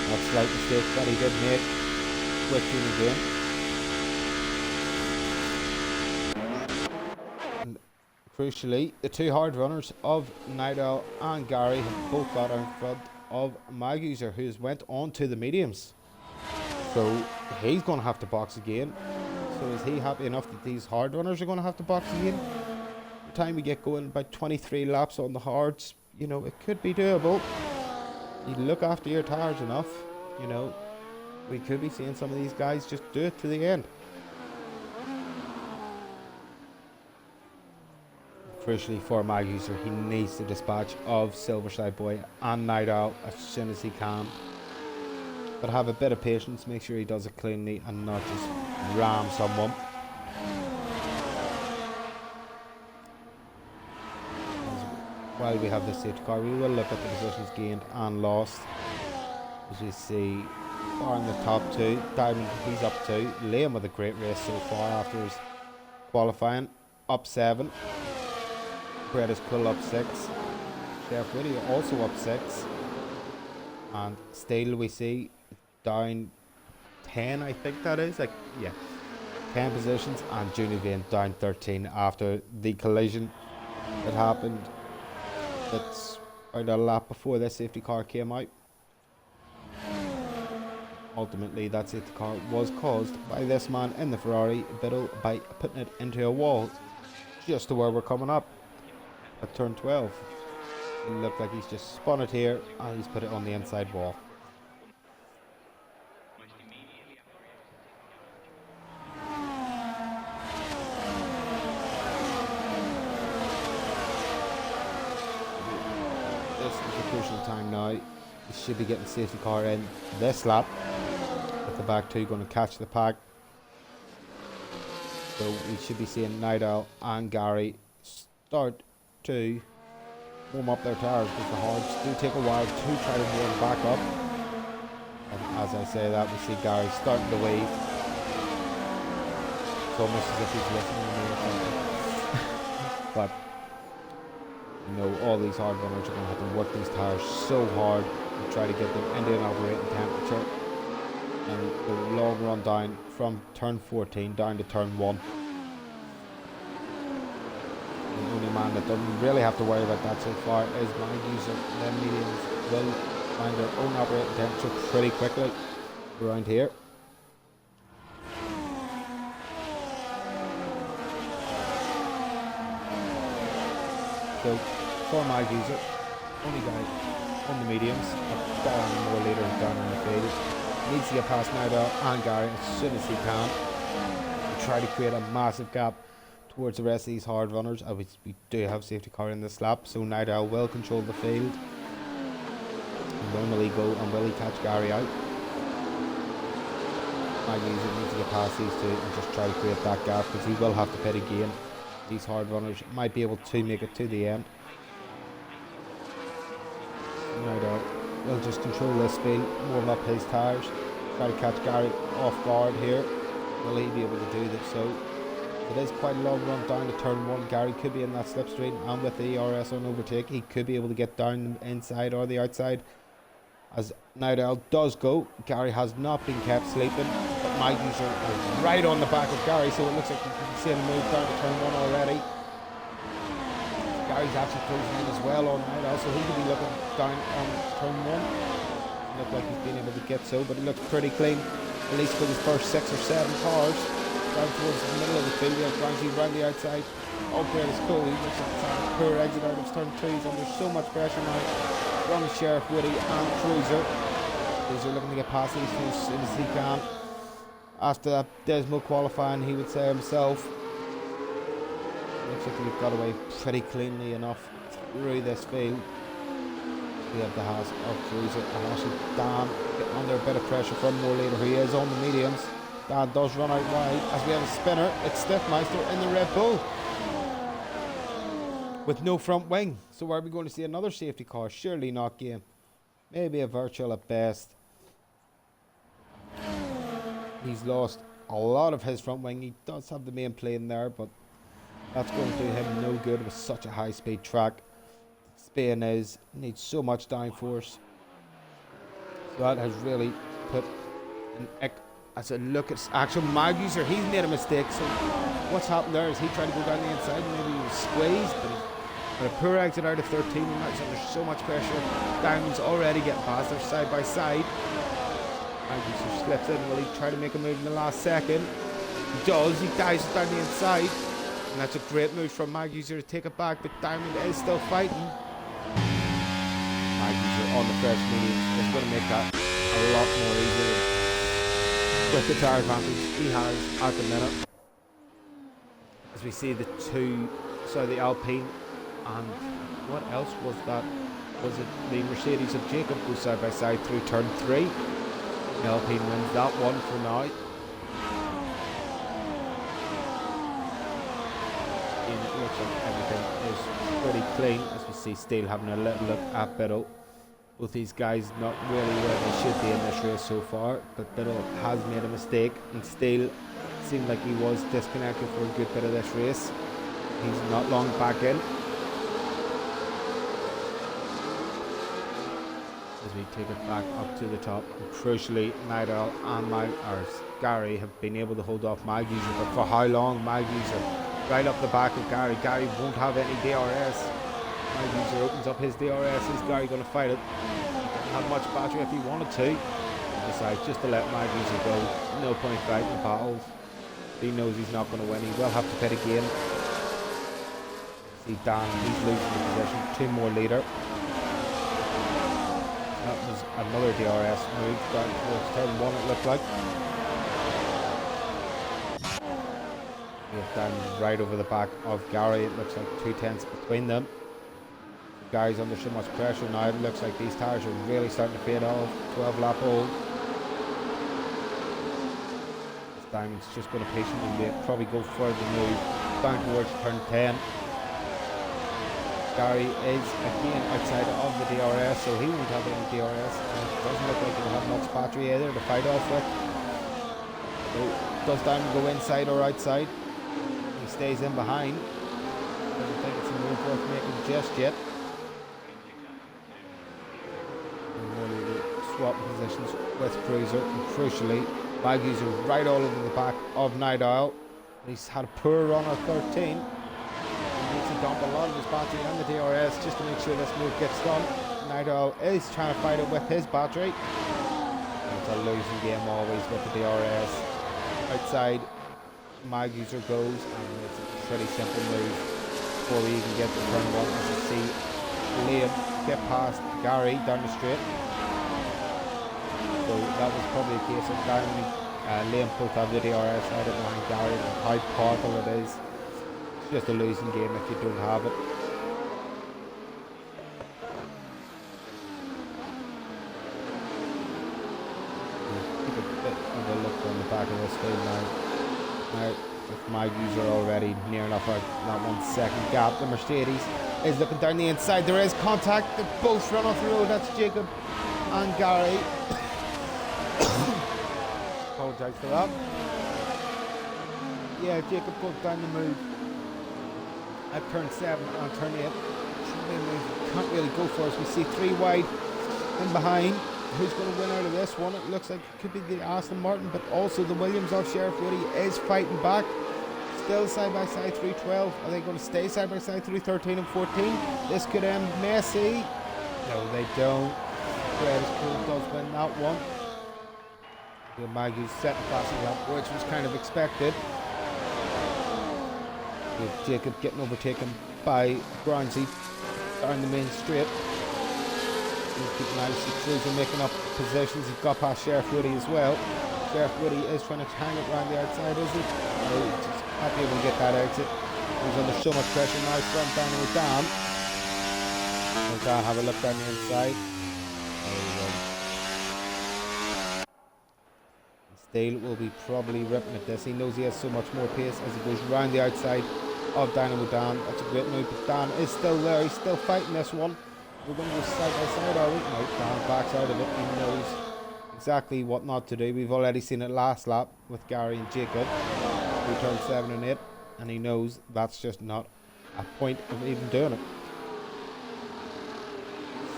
That slight mistake that he did make with him again. And crucially, the two hard runners of Night Owl and Gary have both got out in front of Mag User, who's went on to the mediums. So he's going to have to box again. So is he happy enough that these hard runners are going to have to box again? By the time we get going, about 23 laps on the hards, you know, it could be doable. You look after your tires enough, you know, we could be seeing some of these guys just do it to the end. Crucially for Mag User, he needs the dispatch of Silverside Boy and Night Owl as soon as he can. But have a bit of patience, make sure he does it cleanly and not just ram someone. While we have the safety car, we will look at the positions gained and lost. As you see, far in the top two, Diamond, he's up 2. Liam with a great race so far after his qualifying, up 7. Brett is cool up 6. Chef Whitty also up 6. And Steele we see down 10, I think that is. 10 positions, and Junior Vane down 13 after the collision that happened. That's about a lap before the safety car came out. Ultimately, that safety car was caused by this man in the Ferrari Biddle by putting it into a wall just to where we're coming up at turn 12. It looked like he's just spun it here and he's put it on the inside wall. This is the crucial time now. We should be getting safety car in this lap. With the back two going to catch the pack. So we should be seeing Night Owl and Gary start to warm up their tires, because the hards do take a while to try to warm back up. And as I say that, we see Gary starting to wave. It's almost as if he's listening to me or something. But you know, all these hard runners are going to have to work these tires so hard to try to get them into an operating temperature. And the long run down from turn 14 down to turn 1. The only man that doesn't really have to worry about that so far is Mag User. Them mediums will find their own operating temperature pretty quickly around here. So for Mag User, only guy on the mediums, barring more leaders down in the field, needs to get past Night Owl and Gary as soon as he can and try to create a massive gap towards the rest of these hard runners. We do have safety car in this lap, so Night Owl will control the field. And will he go and will he catch Gary out? Mag User needs to get past these two and just try to create that gap, because he will have to pit again These hard runners might be able to make it to the end. Now they'll just control this field, warm up his tyres, try to catch Gary off guard here. Will he be able to do this? So it is quite a long run down to turn 1. Gary could be in that slipstream, and with the ERS on overtake, he could be able to get down the inside or the outside. As Nidal does go, Gary has not been kept sleeping, but Maggie's are right on the back of Gary, so it looks like you can see him move down to turn 1 already. Gary's actually closing in as well on Nidal, so he could be looking down on turn 1. Doesn't look like he's been able to get so, but it looks pretty clean, at least for his first 6 or 7 cars. Down towards the middle of the field, we have Grangy around the outside. Oh, great, it's cool. He looks like it's a poor exit out of turn 2. He's under so much pressure now from Sheriff Woody and Cruiser. Cruiser looking to get past these two as soon as he can. After that Desmo qualifying, he would say himself. Looks like we've got away pretty cleanly enough through this field. We have the house of Cruiser and actually Dan getting under a bit of pressure from more later. He is on the mediums. Dan does run out wide as we have a spinner. It's Stiffmeister in the Red Bull with no front wing. So are we going to see another safety car? Surely not, game. Maybe a virtual at best. He's lost a lot of his front wing. He does have the main plane there, but that's going to do him no good with such a high speed track. Spain needs so much downforce. So that has really put an as a look at actual Maguser. He's made a mistake. So what's happened there is he tried to go down the inside, maybe he was squeezed, but a poor exit out of 13, and that's under so much pressure. Diamond's already getting past. They're side by side. Maguser slips in. Will he try to make a move in the last second? He does. He dives down the inside, and that's a great move from Maguser to take it back, but Diamond is still fighting. Maguser on the fresh medium is going to make that a lot more easier with the tyre advantage he has at the minute. As we see the the Alpine, and what else was that? Was it the Mercedes of Jacob go side by side through turn 3? The Alpine wins that one for now. And it looks like everything is pretty clean as we see Steele having a little look at Biddle. Both these guys not really where they should be in this race so far, but Biddle has made a mistake, and Steele seemed like he was disconnected for a good bit of this race. He's not long back in. As we take it back up to the top, and crucially Nidal and Gary have been able to hold off Maguser, but for how long? Maguser right up the back of Gary. Gary won't have any DRS. Maguser opens up his DRS. Is Gary going to fight it? He doesn't have much battery if he wanted to. He decides just to let Maguser go. No point fighting the battles. He knows he's not going to win. He will have to pit again. See Dan, he's losing the position. 2 more later. That was another DRS move down towards turn 1 it looked like. We have Dan right over the back of Gary. It looks like 2 tenths between them. Gary's under so much pressure now. It looks like these tires are really starting to fade off. 12 lap old. This Diamond's just going to patiently wait. Probably go for the move down towards turn 10. Gary is again outside of the DRS, so he won't have any DRS. And it doesn't look like he'll have much battery either to fight off with. So does Diamond go inside or outside? He stays in behind. Doesn't think it's a move worth making just yet. Swapping positions with Cruiser, and crucially Maguser right all over the back of Nidal. He's had a poor run at 13. He needs to dump a lot of his battery and the DRS just to make sure this move gets done. Nidal is trying to fight it with his battery. It's a losing game always with the DRS. Outside Maguser goes, and it's a pretty simple move before we even get to turn 1. As you see Liam get past Gary down the straight. So that was probably a case of Diamond, Liam both have the DRS right behind Gary, and how powerful it is. It's just a losing game if you don't have it. Keep a bit of a look on the back of this field now. Now With my user already near enough out that 1 second gap. The Mercedes is looking down the inside. There is contact. They both run off the road. That's Jacob and Gary. Apologise for that. Yeah, Jacob goes down the move at turn 7 and turn 8. Can't really go for us. We see 3 wide in behind. Who's going to win out of this one? It looks like it could be the Aston Martin, but also the Williams of Sheriff Woody is fighting back. Still side by side 312. Are they going to stay side by side 313 and 14? This could end messy. No, they don't. British Cool does win that one. The Maggie's set passing up, which was kind of expected. With Jacob getting overtaken by Grindsey down the main straight. Keep an eye on cruising, making up positions. He's got past Sheriff Woody as well. Sheriff Woody is trying to hang it around the outside, is he? No, just not able to get that exit. He's under so much pressure now from Daniel Dam. We'll have a look down the inside. Steele will be probably ripping at this. He knows he has so much more pace as he goes round the outside of Dynamo Dan. That's a great move, but Dan is still there. He's still fighting this one. We're going to go side by side, are we? No, Dan backs out of it. He knows exactly what not to do. We've already seen it last lap with Gary and Jacob. We turned 7 and 8, and he knows that's just not a point of even doing it.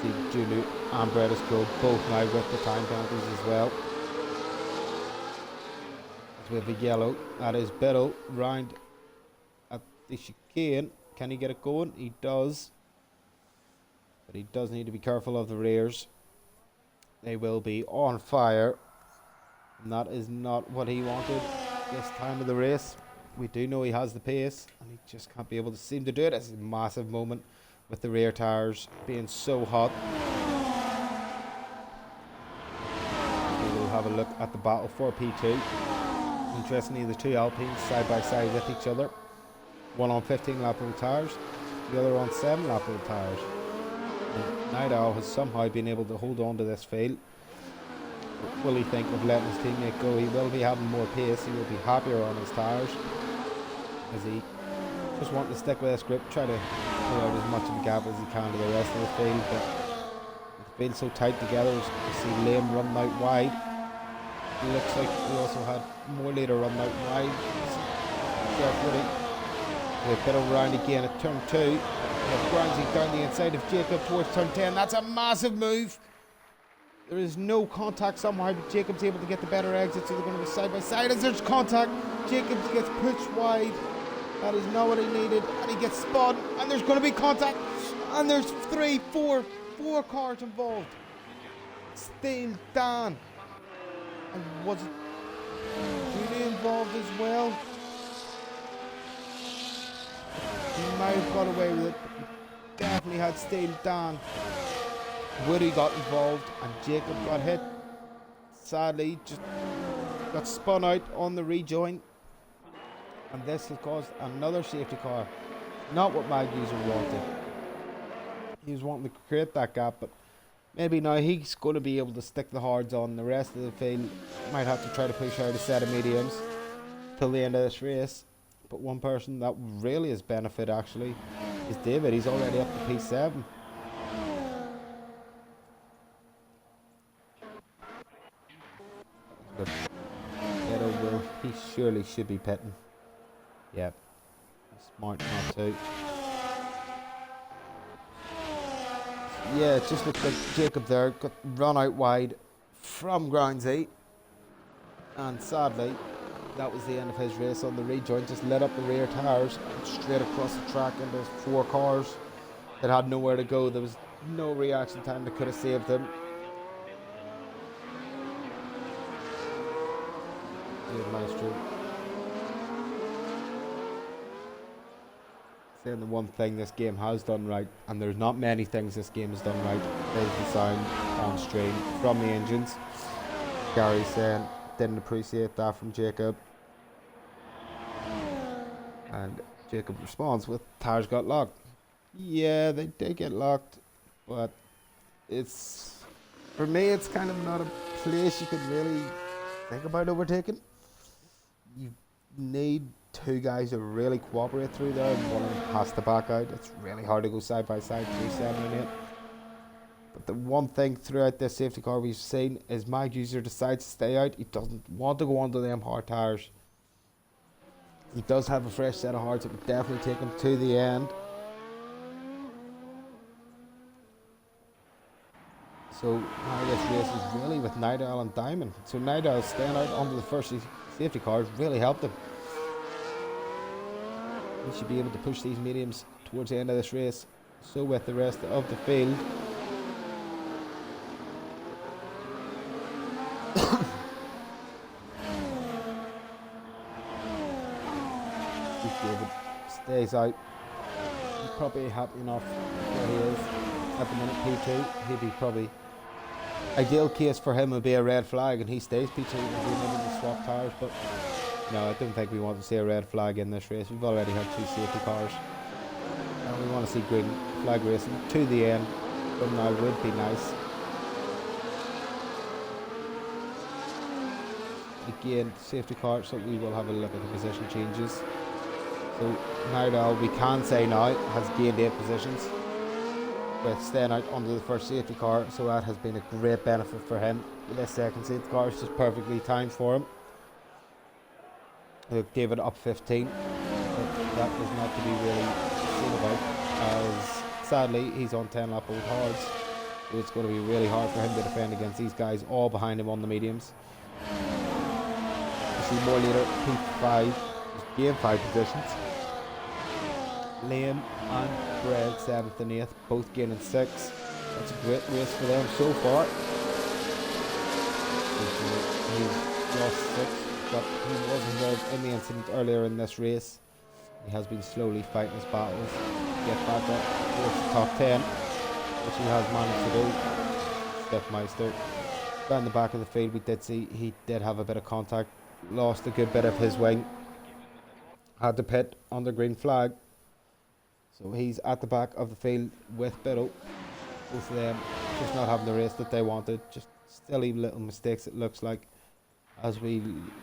See Julu and Bredis go both now with the time penalties as well. With the yellow, that is Biddle round at the chicane. Can he get it going? He does. But he does need to be careful of the rears. They will be on fire. And that is not what he wanted this time of the race. We do know he has the pace, and he just can't be able to seem to do it. It's a massive moment with the rear tires being so hot. We will have a look at the battle for P2. Interestingly, the two Alpines side by side with each other. One on 15 lap old tires, the other on 7 lap old tires. Night Owl has somehow been able to hold on to this field. Will he think of letting his teammate go? He will be having more pace. He will be happier on his tires as he just wants to stick with this grip, try to pull out as much of a gap as he can to the rest of the field. But the field's so tight together, you see Liam running out wide. It looks like we also had more later run out wide. A bit around again at turn 2. Grindsey down the inside of Jacob towards turn 10. That's a massive move. There is no contact somehow, but Jacob's able to get the better exit, so they're going to be side by side. As there's contact, Jacobs gets pushed wide. That is not what he needed, and he gets spun, and there's going to be contact, and there's four cars involved. Steele, Dan, and was it Julie involved as well? He might have got away with it. Definitely had Steele, Dan. Woody got involved and Jacob got hit. Sadly, just got spun out on the rejoin. And this has caused another safety car. Not what my user wanted. He was wanting to create that gap, but maybe now he's going to be able to stick the hards on. The rest of the field might have to try to push out a set of mediums till the end of this race. But one person that really has benefit actually is David. He's already up to P7. But he surely should be pitting. Yep. Smart not to. Yeah, it just looks like Jacob there got run out wide from Grindsey. And sadly, that was the end of his race on the rejoin. Just lit up the rear tires and straight across the track into 4 cars that had nowhere to go. There was no reaction time that could have saved them. Maestro. Saying the one thing this game has done right, and there's not many things this game has done right, is the sound on stream from the engines. Gary saying didn't appreciate that from Jacob. And Jacob responds with tires got locked. Yeah, they did get locked, but it's, for me, it's kind of not a place you could really think about overtaking. You need two guys who really cooperate through there, and one of them has to back out. It's really hard to go side by side through 7 and 8. But the one thing throughout this safety car we've seen is Mag User decides to stay out. He doesn't want to go onto them hard tyres. He does have a fresh set of hards that would definitely take him to the end. So now this race is really with Night Owl and Diamond. So Night Owl staying out onto the first safety cars really helped him. He should be able to push these mediums towards the end of this race. So with the rest of the field. David stays out. He's probably happy enough where he is at the minute. P2, he'd be probably ideal case for him would be a red flag, and he stays P2 and being able to swap tyres. But no, I don't think we want to see a red flag in this race. We've already had 2 safety cars, and we want to see green flag racing to the end. But now would be nice. Again, safety car, so we will have a look at the position changes. So Night Owl, we can say now, has gained 8 positions with staying out under the first safety car, so that has been a great benefit for him. This second safety car is just perfectly timed for him. David up 15, but that is not to be really seen about, as sadly he's on 10 lap old hards, so it's going to be really hard for him to defend against these guys all behind him on the mediums. You see more later, P5 gained 5 positions. Liam and Greg 7th and 8th, both gaining 6. That's a great race for them so far. He's lost 6, but he was involved in the incident earlier in this race. He has been slowly fighting his battles to get back up towards the top 10, which he has managed to do. Stepmeister. Down the back of the field, we did see he did have a bit of contact, lost a good bit of his wing, had to pit on the green flag. So he's at the back of the field with Biddle. Both of them just not having the race that they wanted. Just silly little mistakes, it looks like. As we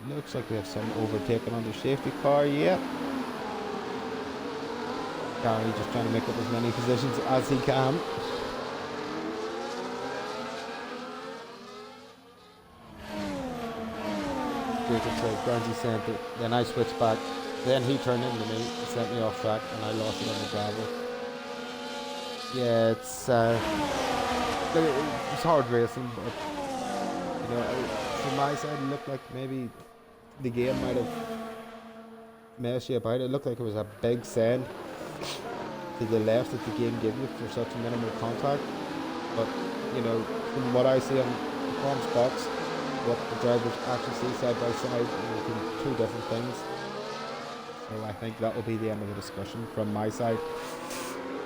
looks like we have some overtaken on the safety car. Yeah. Gary just trying to make up as many positions as he can. Jacob says, Granzy sent it. Then I switched back. Then he turned into me, sent me off track, and I lost it on the gravel. Yeah, it's hard racing, but you know, from my side, it looked like maybe the game might have messed you about. It looked like it was a big send to the left that the game gave you for such a minimal contact. But you know, from what I see on the comms box, what the drivers actually see side by side, you know, 2 different things. So I think that will be the end of the discussion from my side,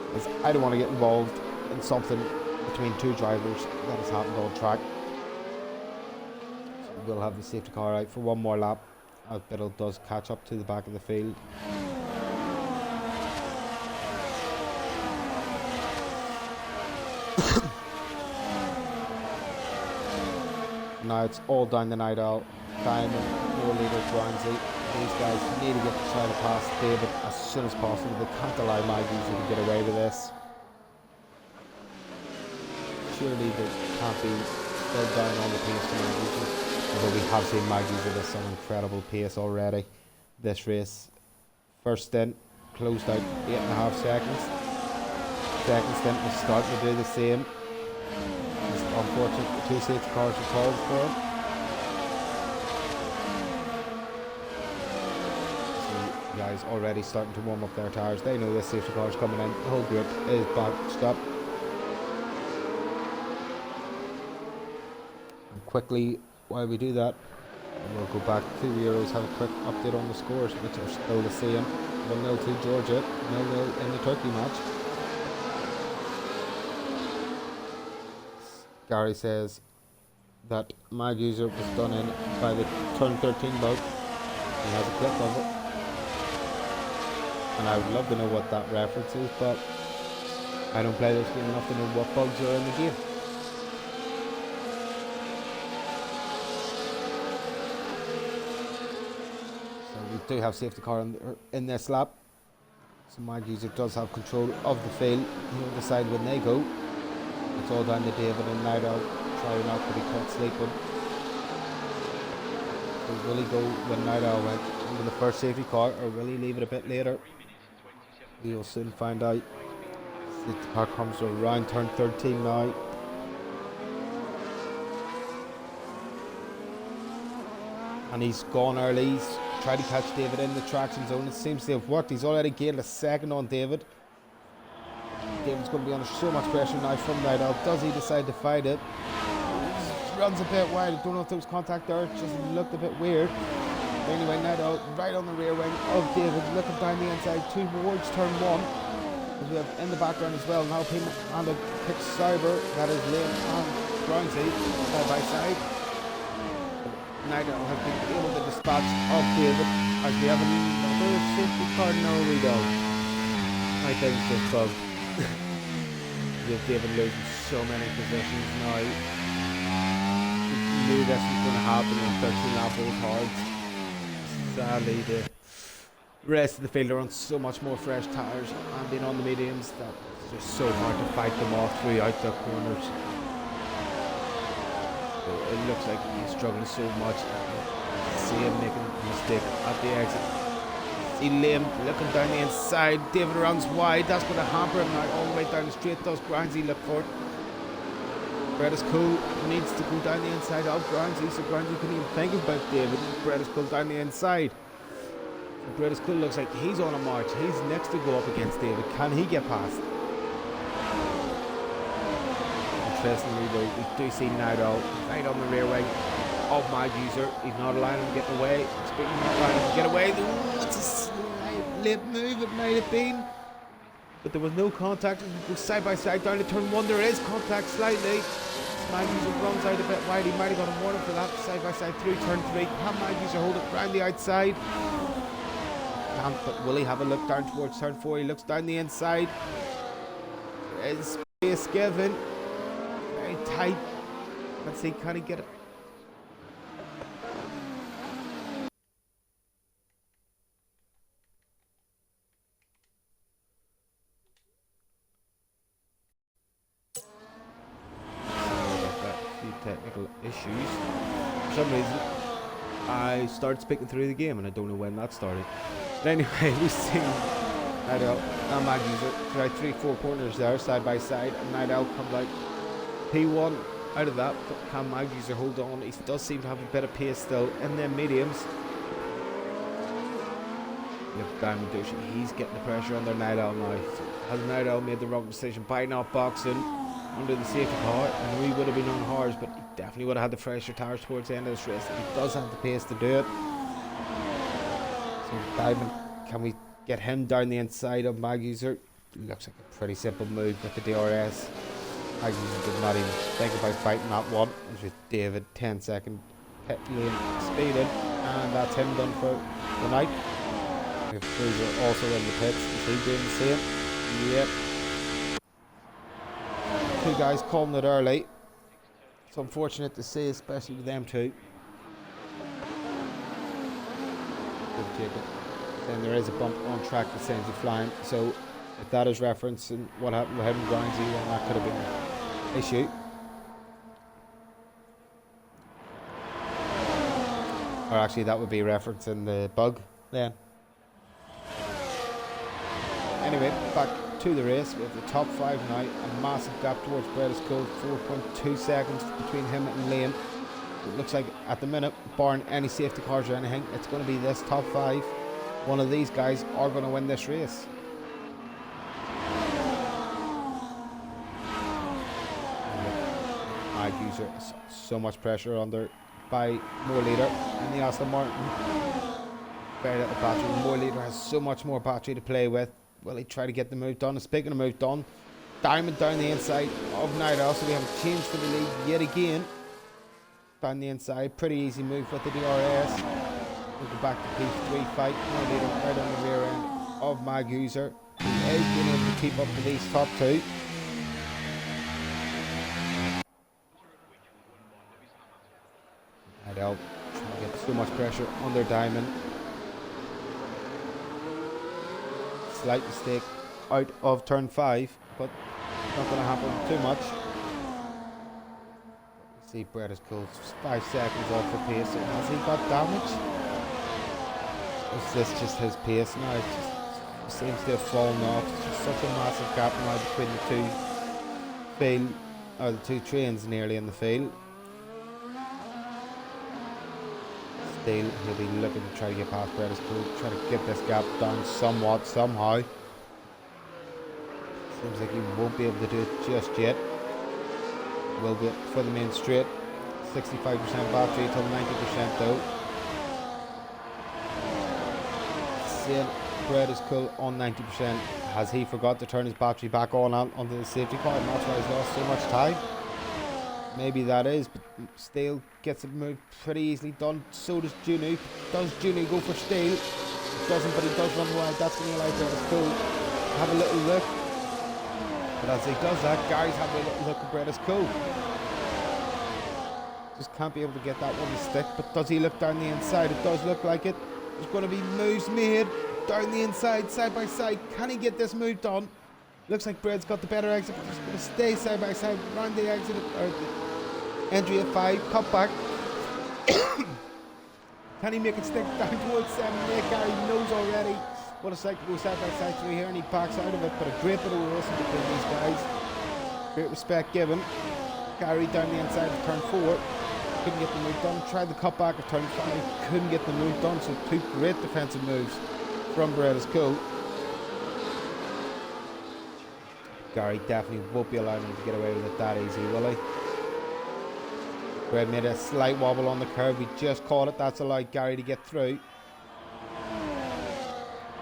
because I don't want to get involved in something between 2 drivers that has happened on track. So we'll have the safety car out for 1 more lap as Biddle does catch up to the back of the field. Now it's all down the Night Owl, Diamond, 4 leader Granzy. These guys need to try to pass David as soon as possible. They can't allow Maggie to get away with this. Surely they can't be still down on the pace to Maggie. Although we have seen Maggie with some incredible pace already. This race, first stint, closed out 8.5 seconds. Second stint was starting to do the same. It's unfortunate the 2 safety cars were called for him. Guys already starting to warm up their tyres. They know this safety car is coming in. The whole group is backed up. And quickly, while we do that, we'll go back to the Euros, have a quick update on the scores, which are still the same. 1-0 to Georgia, 0-0 in the Turkey match. Gary says that Mag User was done in by the turn 13 bug. He has a clip of it. And I would love to know what that reference is, but I don't play this game enough to know what bugs are in the game. So we do have safety car in this lap. So Mag User does have control of the field. He'll decide when they go. It's all down to David and Nigel trying not to be caught sleeping. So will he go when Nigel went into the first safety car, or will he leave it a bit later? We'll soon find out. The car comes around turn 13 now. And he's gone early. He's tried to catch David in the traction zone. It seems to have worked. He's already gained a second on David. David's going to be under so much pressure now from Nigel. Does he decide to fight it? Runs a bit wide. I don't know if there was contact there. It just looked a bit weird. But anyway, Nigel right on the rear wing of David, looking down the inside towards turn 1. As we have in the background as well now Payne and a kick Cyber. That is Liam and Brownsy side by side. Nigel has been able to dispatch of David as we have another safety car. No, we don't. I think it's just bug. We have David losing so many positions now. We knew this was going to happen in 13 lap old hard. Sadly, the rest of the field are on so much more fresh tyres and being on the mediums that it's just so hard to fight them off throughout the corners. It looks like he's struggling so much. See him making a mistake at the exit. See Liam looking down the inside. David runs wide. That's going to hamper him now all the way down the straight. Does Grindsey look for it? Brett is cool. Needs to go down the inside of Grindsey, so Grindsey couldn't even think about David. Brett is cool down the inside. So Brett is cool. Looks like he's on a march. He's next to go up against David. Can he get past? Interestingly though, we do see Nigel right on the rear wing of Mag User. He's not allowing him to get away. Speaking of not allowing him to get away, it's a slight lip move it might have been. But there was no contact. We go side by side down to turn 1. There is contact slightly. Mag User runs out a bit wide. He might have got a warning for that. Side by side through turn 3. Can Mag User hold it round the outside? Can't, but will he have a look down towards turn 4? He looks down the inside. There is space given. Very tight. Let's see, can he get it? Technical issues. For some reason, I started speaking through the game and I don't know when that started. But anyway, we see Nigel and Mag User try 3-4 corners there, side by side, and Nigel comes out P1 out of that. But can Mag User hold on? He does seem to have a bit of pace still in their mediums. Look, Diamond Douche, he's getting the pressure under Nigel now. Has Nigel made the wrong decision by not boxing under the safety car? And we would have been on hard, but he definitely would have had the fresher tires towards the end of this race. He does have the pace to do it. So Diamond, can we get him down the inside of Mag User? Looks like a pretty simple move with the DRS. Mag User did not even think about fighting that one. It was just David 10-second pit lane speeding, and that's him done for the night. We have Cruiser also in the pits. Is he doing the same? Yep. Two guys calling it early. It's unfortunate to see, especially with them two. Then there is a bump on track that sends you flying. So if that is referencing what happened with him and Grindsey, then that could have been an issue. Or actually that would be referencing the bug then. Anyway, back to the race. We have the top 5 now. A massive gap towards Bredis Cole. 4.2 seconds between him and Lane. It looks like at the minute, barring any safety cars or anything, it's going to be this top 5. One of these guys are going to win this race. Mag User, so much pressure under by More Leader and the Aston Martin. Very little battery. More Leader has so much more battery to play with. Will he try to get the move done? And speaking of move done, Diamond down the inside of Nigel. So we have a change for the lead yet again. Down the inside, pretty easy move with the DRS. We'll go back to P3 fight. More Leader right on the rear end of Mag User. He is being able to keep up with these top 2. Nigel trying to get so much pressure under Diamond. slight mistake out of turn 5, but not going to happen too much. See, Brett is cool. 5 seconds off the pace. So has he got damage? Is this just his pace now? It just seems to have fallen off. It's just such a massive gap now between the two trains nearly in the field. Still, he'll be looking to try to get past Brett is cool. Try to get this gap down somewhat, somehow. Seems like he won't be able to do it just yet. Will be for the main straight. 65% battery till 90% though. Seeing Brett is cool on 90%. Has he forgot to turn his battery back on onto the safety car, and that's why he's lost so much time? Maybe that is, but Steele gets it moved pretty easily done. So does Juno. Does Juno go for Steele? Doesn't, but he does run wide. That's going to allow Brett is cool. Have a little look. But as he does that, Gary's having a little look at Brett is cool. Just can't be able to get that one to stick. But does he look down the inside? It does look like it. There's going to be moves made down the inside, side by side. Can he get this move done? Looks like Brett's got the better exit. But he's going to stay side by side, round the exit, or the entry at 5, cut back. Can he make it stick down towards 7? Gary knows already what it's like to go side by side through here, and he backs out of it. But a great bit of racing between these guys. Great respect given. Gary down the inside of turn 4. Couldn't get the move done. Tried the cut back of turn 5. Couldn't get the move done. So 2 great defensive moves from Brett is cool. Gary definitely won't be allowing him to get away with it that easy, will he? Brett made a slight wobble on the curve. We just caught it. That's allowed Gary to get through.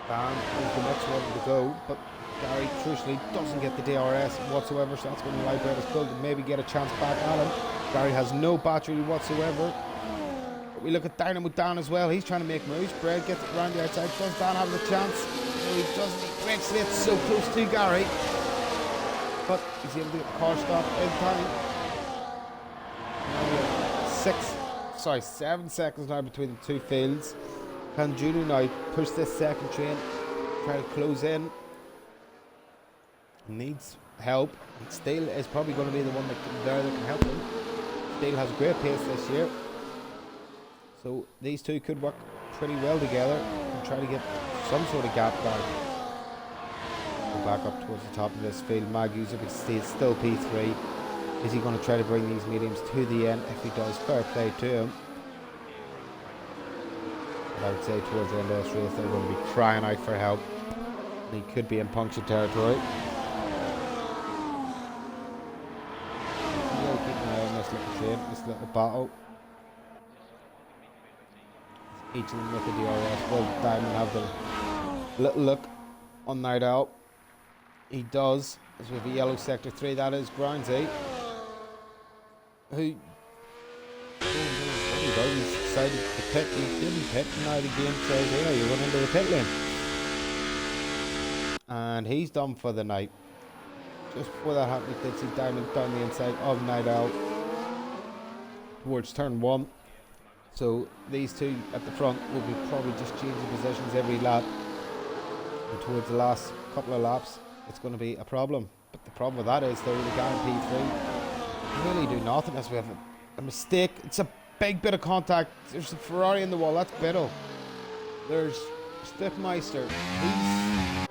Bam, is the next one to go, but Gary crucially doesn't get the DRS whatsoever, so that's going to allow Brett is cool to maybe get a chance back at him. Gary has no battery whatsoever. But we look at Dynamo Dan as well. He's trying to make moves. Brett gets it around the outside. Does Dan have the chance? No, he doesn't. He breaks it. It's so close to Gary. But he's able to get the car stopped in time. Now we have 7 seconds now between the two fields. Can Juno now push this second train, try to close in? Needs help. Steele is probably going to be the one that can help him. Steele has great pace this year, so these two could work pretty well together and try to get some sort of gap down. Go back up towards the top of this field. Magu's still P3. Is he going to try to bring these mediums to the end? If he does, fair play to him. I would say towards the end of this race they're going to be crying out for help. He could be in puncture territory. Keep an eye on this little train, this little battle. Each of them with the DRS. Will Diamond have the little look on Night Owl? He does. As with the yellow sector 3, that is Groundsy. Who he's decided to pit. He didn't pit. Now the game says, yeah, you run into the pit lane. And he's done for the night. Just before that happened, we did see Diamond down the inside of Night Owl towards turn 1. So these two at the front will be probably just changing positions every lap. And towards the last couple of laps, it's going to be a problem. But the problem with that is, though, the guarantee 3 really do nothing as we have a mistake. It's a big bit of contact. There's a Ferrari in the wall. That's Biddle. There's Stiffmeister. He's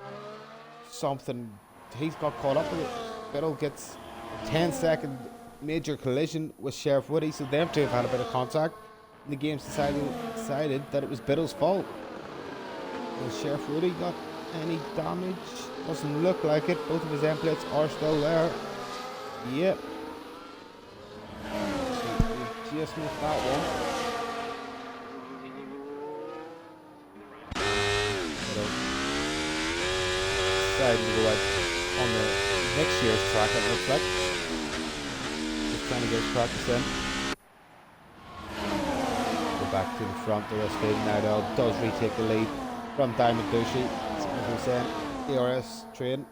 something. He's got caught up with it. Biddle gets a 10-second major collision with Sheriff Woody, so them two have had a bit of contact. And the game's decided that it was Biddle's fault. Has Sheriff Woody got any damage? Doesn't look like it. Both of his end plates are still there. Yep. Just missed that one. Deciding to go out on the next year's track, it looks like. Just trying to get his practice in. Go back to the front of this field. Now does retake the lead from Diamond Dushi. As we were saying, DRS train.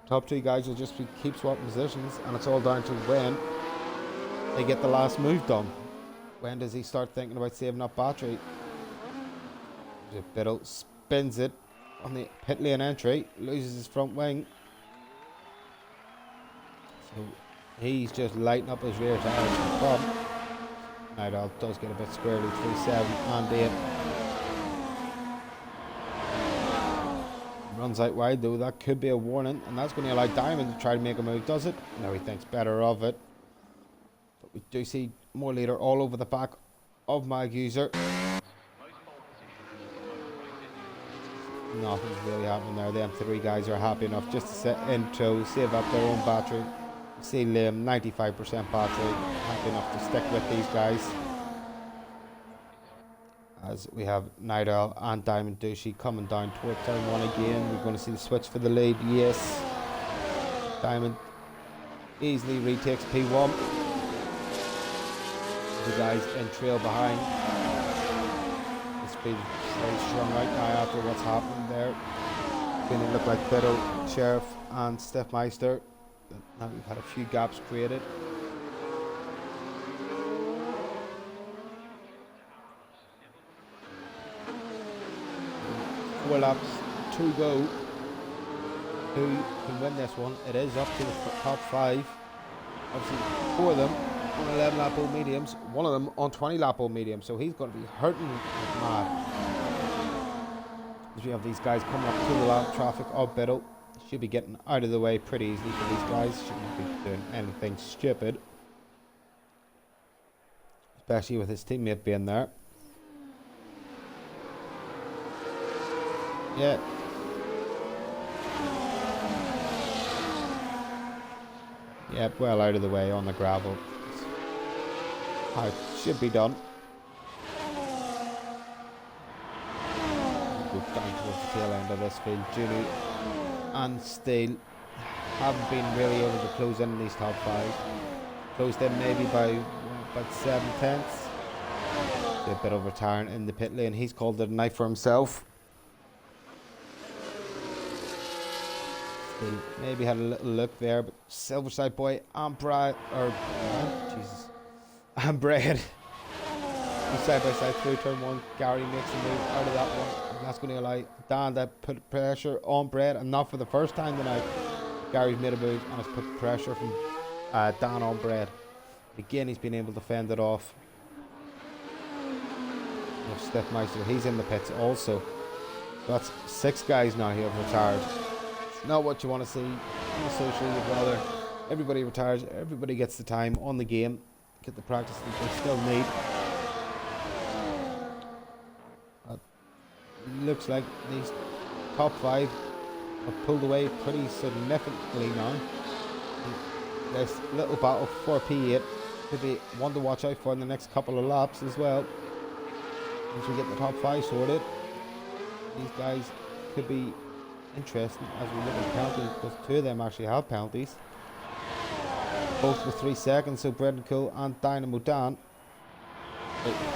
Top 2 guys will just keep swapping positions, and it's all down to when they get the last move done. When does he start thinking about saving up battery? Biddle spins it on the pit lane entry, loses his front wing. So he's just lighting up his rear tires from front. Night Owl does get a bit squirrely, 3-7 and 8. Runs out wide though, that could be a warning, and that's going to allow Diamond to try to make a move, does it? No, he thinks better of it. But we do see more leader all over the back of Mag User. Nothing's really happening there. Them three guys are happy enough just to set intro, save up their own battery. See Liam, 95% battery, happy enough to stick with these guys. As we have Night Owl and Diamond Douchey coming down towards turn 1 again. We're going to see the switch for the lead, yes. Diamond easily retakes P1. The guys in trail behind. The speed is very strong right now after what's happened there. Going to look like Biddle, Sheriff and Steph Meister. Now we've had a few gaps created. 4 laps to go. Who can win this one? It is up to the top 5. Obviously 4 of them on 11 lap old mediums, 1 of them on 20 lap old mediums, so he's going to be hurting like mad. As we have these guys coming up to the lap traffic of Biddle. Should be getting out of the way pretty easily for these guys. Should not be doing anything stupid, especially with his teammate being there. Yeah. Yeah, well out of the way on the gravel. How it should be done. Go down towards the tail end of this field. Julie and Steele haven't been really able to close in these top 5. Closed in maybe by about 7/10. A bit of retiring in the pit lane. He's called it a night for himself. Steele maybe had a little look there, but Silverside Boy and Brad, Jesus, and Brad side by side through turn 1. Gary makes a move out of that one, and that's going to allow Dan to put pressure on Brad, and not for the first time tonight. Gary's made a move and has put pressure from Dan on Brad. Again, he's been able to fend it off. Steph Meister, he's in the pits also. So that's 6 guys now who have retired. It's not what you want to see on the social. You'd rather everybody retires, everybody gets the time on the game, get the practice that they still need. Looks like these top 5 have pulled away pretty significantly now. This little battle for P8 could be one to watch out for in the next couple of laps as well. Once we get the top 5 sorted, these guys could be interesting as we look at penalties, because 2 of them actually have penalties. Both with 3 seconds, so Brendan Cole and Dynamo Dan.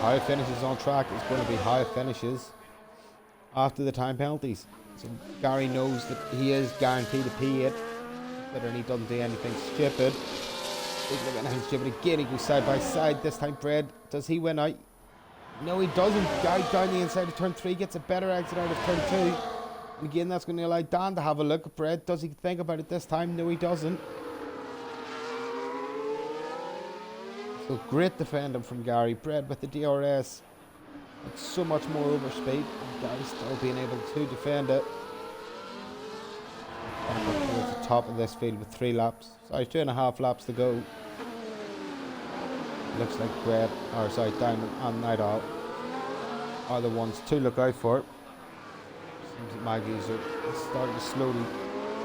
How finishes on track is going to be how finishes after the time penalties. So Gary knows that he is guaranteed a P8, whether he doesn't do anything stupid. He's looking at anything stupid again. He goes side by side. This time, Brad, does he win out? No, he doesn't. Gary down the inside of turn 3 gets a better exit out of turn 2. And again, that's going to allow Dan to have a look at Brad. Does he think about it this time? No, he doesn't. So great defending from Gary. Brad with the DRS. It's so much more overspeed, and Gary's still being able to defend it. And we're towards the top of this field with 3 laps. Sorry, 2.5 laps to go. Looks like Diamond and Night Owl are the ones to look out for. Seems that Maggie's are starting to slowly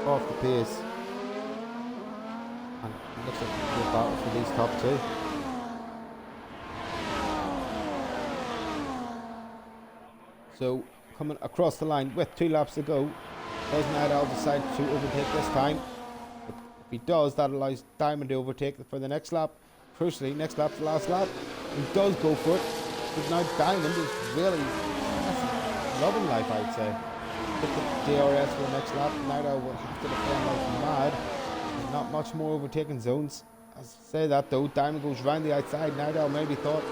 off the pace. And it looks like a good battle for these top 2. So, coming across the line with 2 laps to go, does Night Owl decide to overtake this time? If he does, that allows Diamond to overtake for the next lap. Crucially, next lap's the last lap. He does go for it, but now Diamond is really loving life, I'd say. With the DRS for the next lap, Night Owl will have to defend like mad. There's not much more overtaking zones. As I say that though, Diamond goes round the outside. Night Owl maybe thought,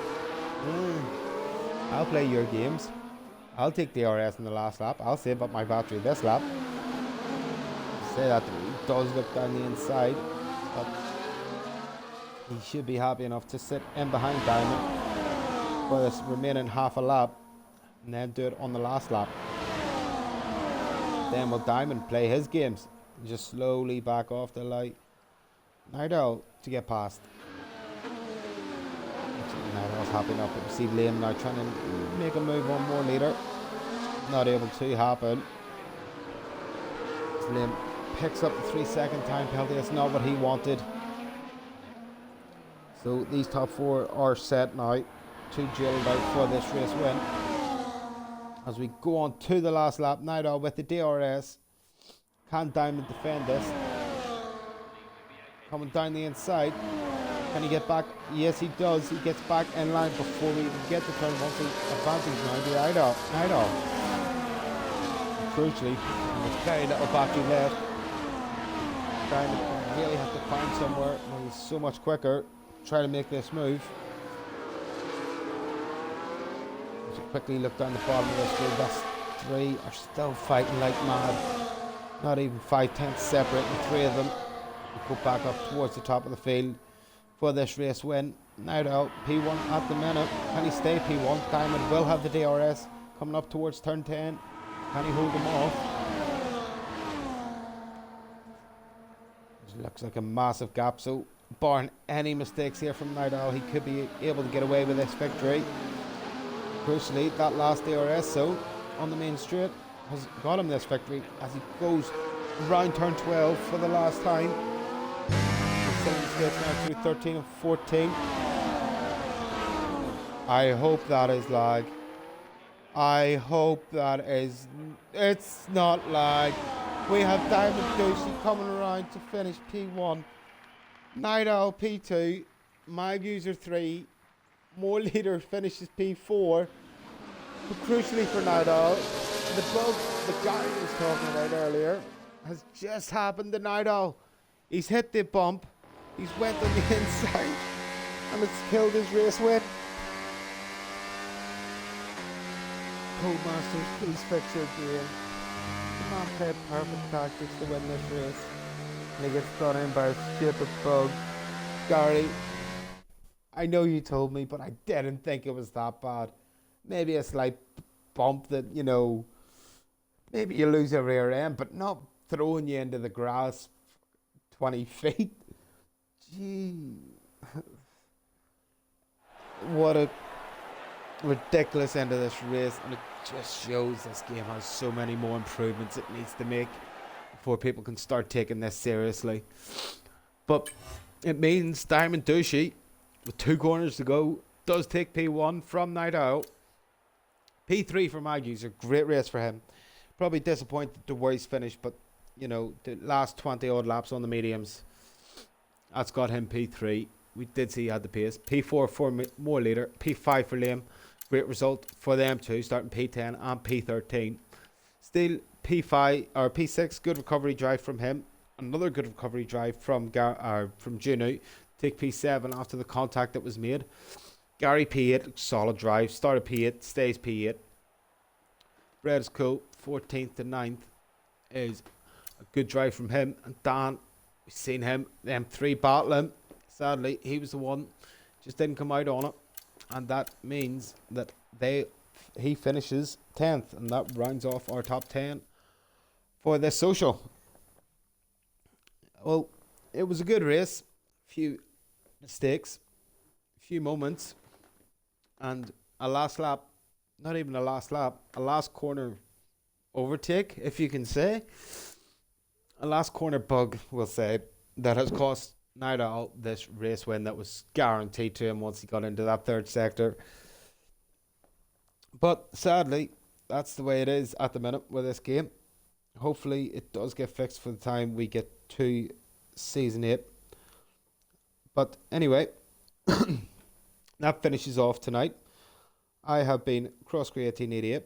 I'll play your games. I'll take the RS in the last lap. I'll save up my battery this lap. Say that he does look down the inside, but he should be happy enough to sit in behind Diamond for this remaining half a lap and then do it on the last lap. Then will Diamond play his games and just slowly back off the light. Night Owl to get past. Night Owl's happy enough, but we see Liam now trying to make a move on more leader. Not able to happen. Liam picks up the 3-second time penalty. That's not what he wanted. So these top four are set now to duel it out for this race win. As we go on to the last lap, Night Owl with the DRS. Can Diamond defend this? Coming down the inside. Can he get back? Yes, he does. He gets back in line before we even get to turn one. So advantage now to Night Owl. Night Owl. Crucially, with very little battery left, Diamond really have to find somewhere where he's so much quicker. Try to make this move. So quickly look down the bottom of this field. That's three are still fighting like mad. Not even 5/10 separating the three of them. We go back up towards the top of the field for this race win. Night Owl P1 at the minute. Can he stay P1? Diamond will have the DRS coming up towards turn 10. Can he hold them off? It looks like a massive gap, so barring any mistakes here from Night Owl, he could be able to get away with this victory. Crucially, that last DRS so on the main straight has got him this victory as he goes around turn 12 for the last time. Mistakes now through 13 and 14. I hope that is lag. I hope that is. It's not lag. We have Diamond Ducey coming around to finish P1. Night Owl P2. Mag User 3. More Leader finishes P4. But crucially for Night Owl, the bug the guy was talking about earlier has just happened to Night Owl. He's hit the bump. He's went on the inside. And it's killed his race win. Codemasters, please fix your game. The man played perfect tactics to win this race. And he gets done in by a stupid bug. Gary, I know you told me, but I didn't think it was that bad. Maybe a slight bump that, you know, maybe you lose a rear end, but not throwing you into the grass 20 feet. Gee. What a ridiculous end of this race, and it just shows this game has so many more improvements it needs to make before people can start taking this seriously. But it means Diamond Ducey, with 2 corners to go, does take P1 from Night Owl. P3 for Mag User, great race for him. Probably disappointed the way he's finished, but you know, the last 20 odd laps on the mediums, that's got him P3. We did see he had the pace. P4 for more Leader. P5 for Liam. Great result for them too, starting P10 and P13. Still P5 or P6, good recovery drive from him. Another good recovery drive from Juno. Take P7 after the contact that was made. Gary P8, solid drive. Started P8, stays P8. Red is cool. 14th to 9th is a good drive from him. And Dan, we've seen him, them 3 battling. Sadly, he was the one, just didn't come out on it. And that means that he finishes 10th. And that rounds off our top 10 for this social. Well, it was a good race. Few mistakes, few moments, and a last lap, not even a last lap, a last corner overtake, if you can say. A last corner bug, we'll say, that has cost Night Owl this race win that was guaranteed to him once he got into that 3rd sector. But sadly, that's the way it is at the minute with this game. Hopefully it does get fixed for the time we get to Season 8. But anyway, that finishes off tonight. I have been CrossCrew1888,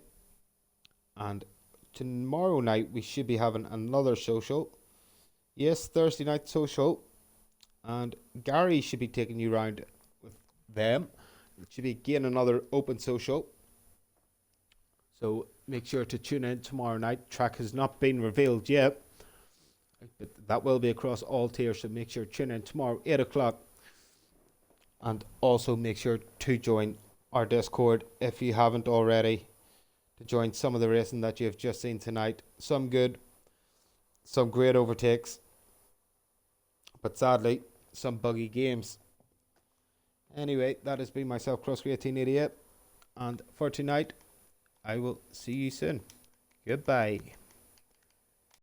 and tomorrow night we should be having another social. Yes, Thursday night social, and Gary should be taking you round with them. It should be again another open social. So make sure to tune in tomorrow night. Track has not been revealed yet, but that will be across all tiers. So make sure to tune in tomorrow, 8 o'clock. And also make sure to join our Discord if you haven't already, to join some of the racing that you have just seen tonight. Some good, some great overtakes, but sadly, some buggy games. Anyway, that has been myself, Crossgrey1888, and for tonight, I will see you soon. Goodbye.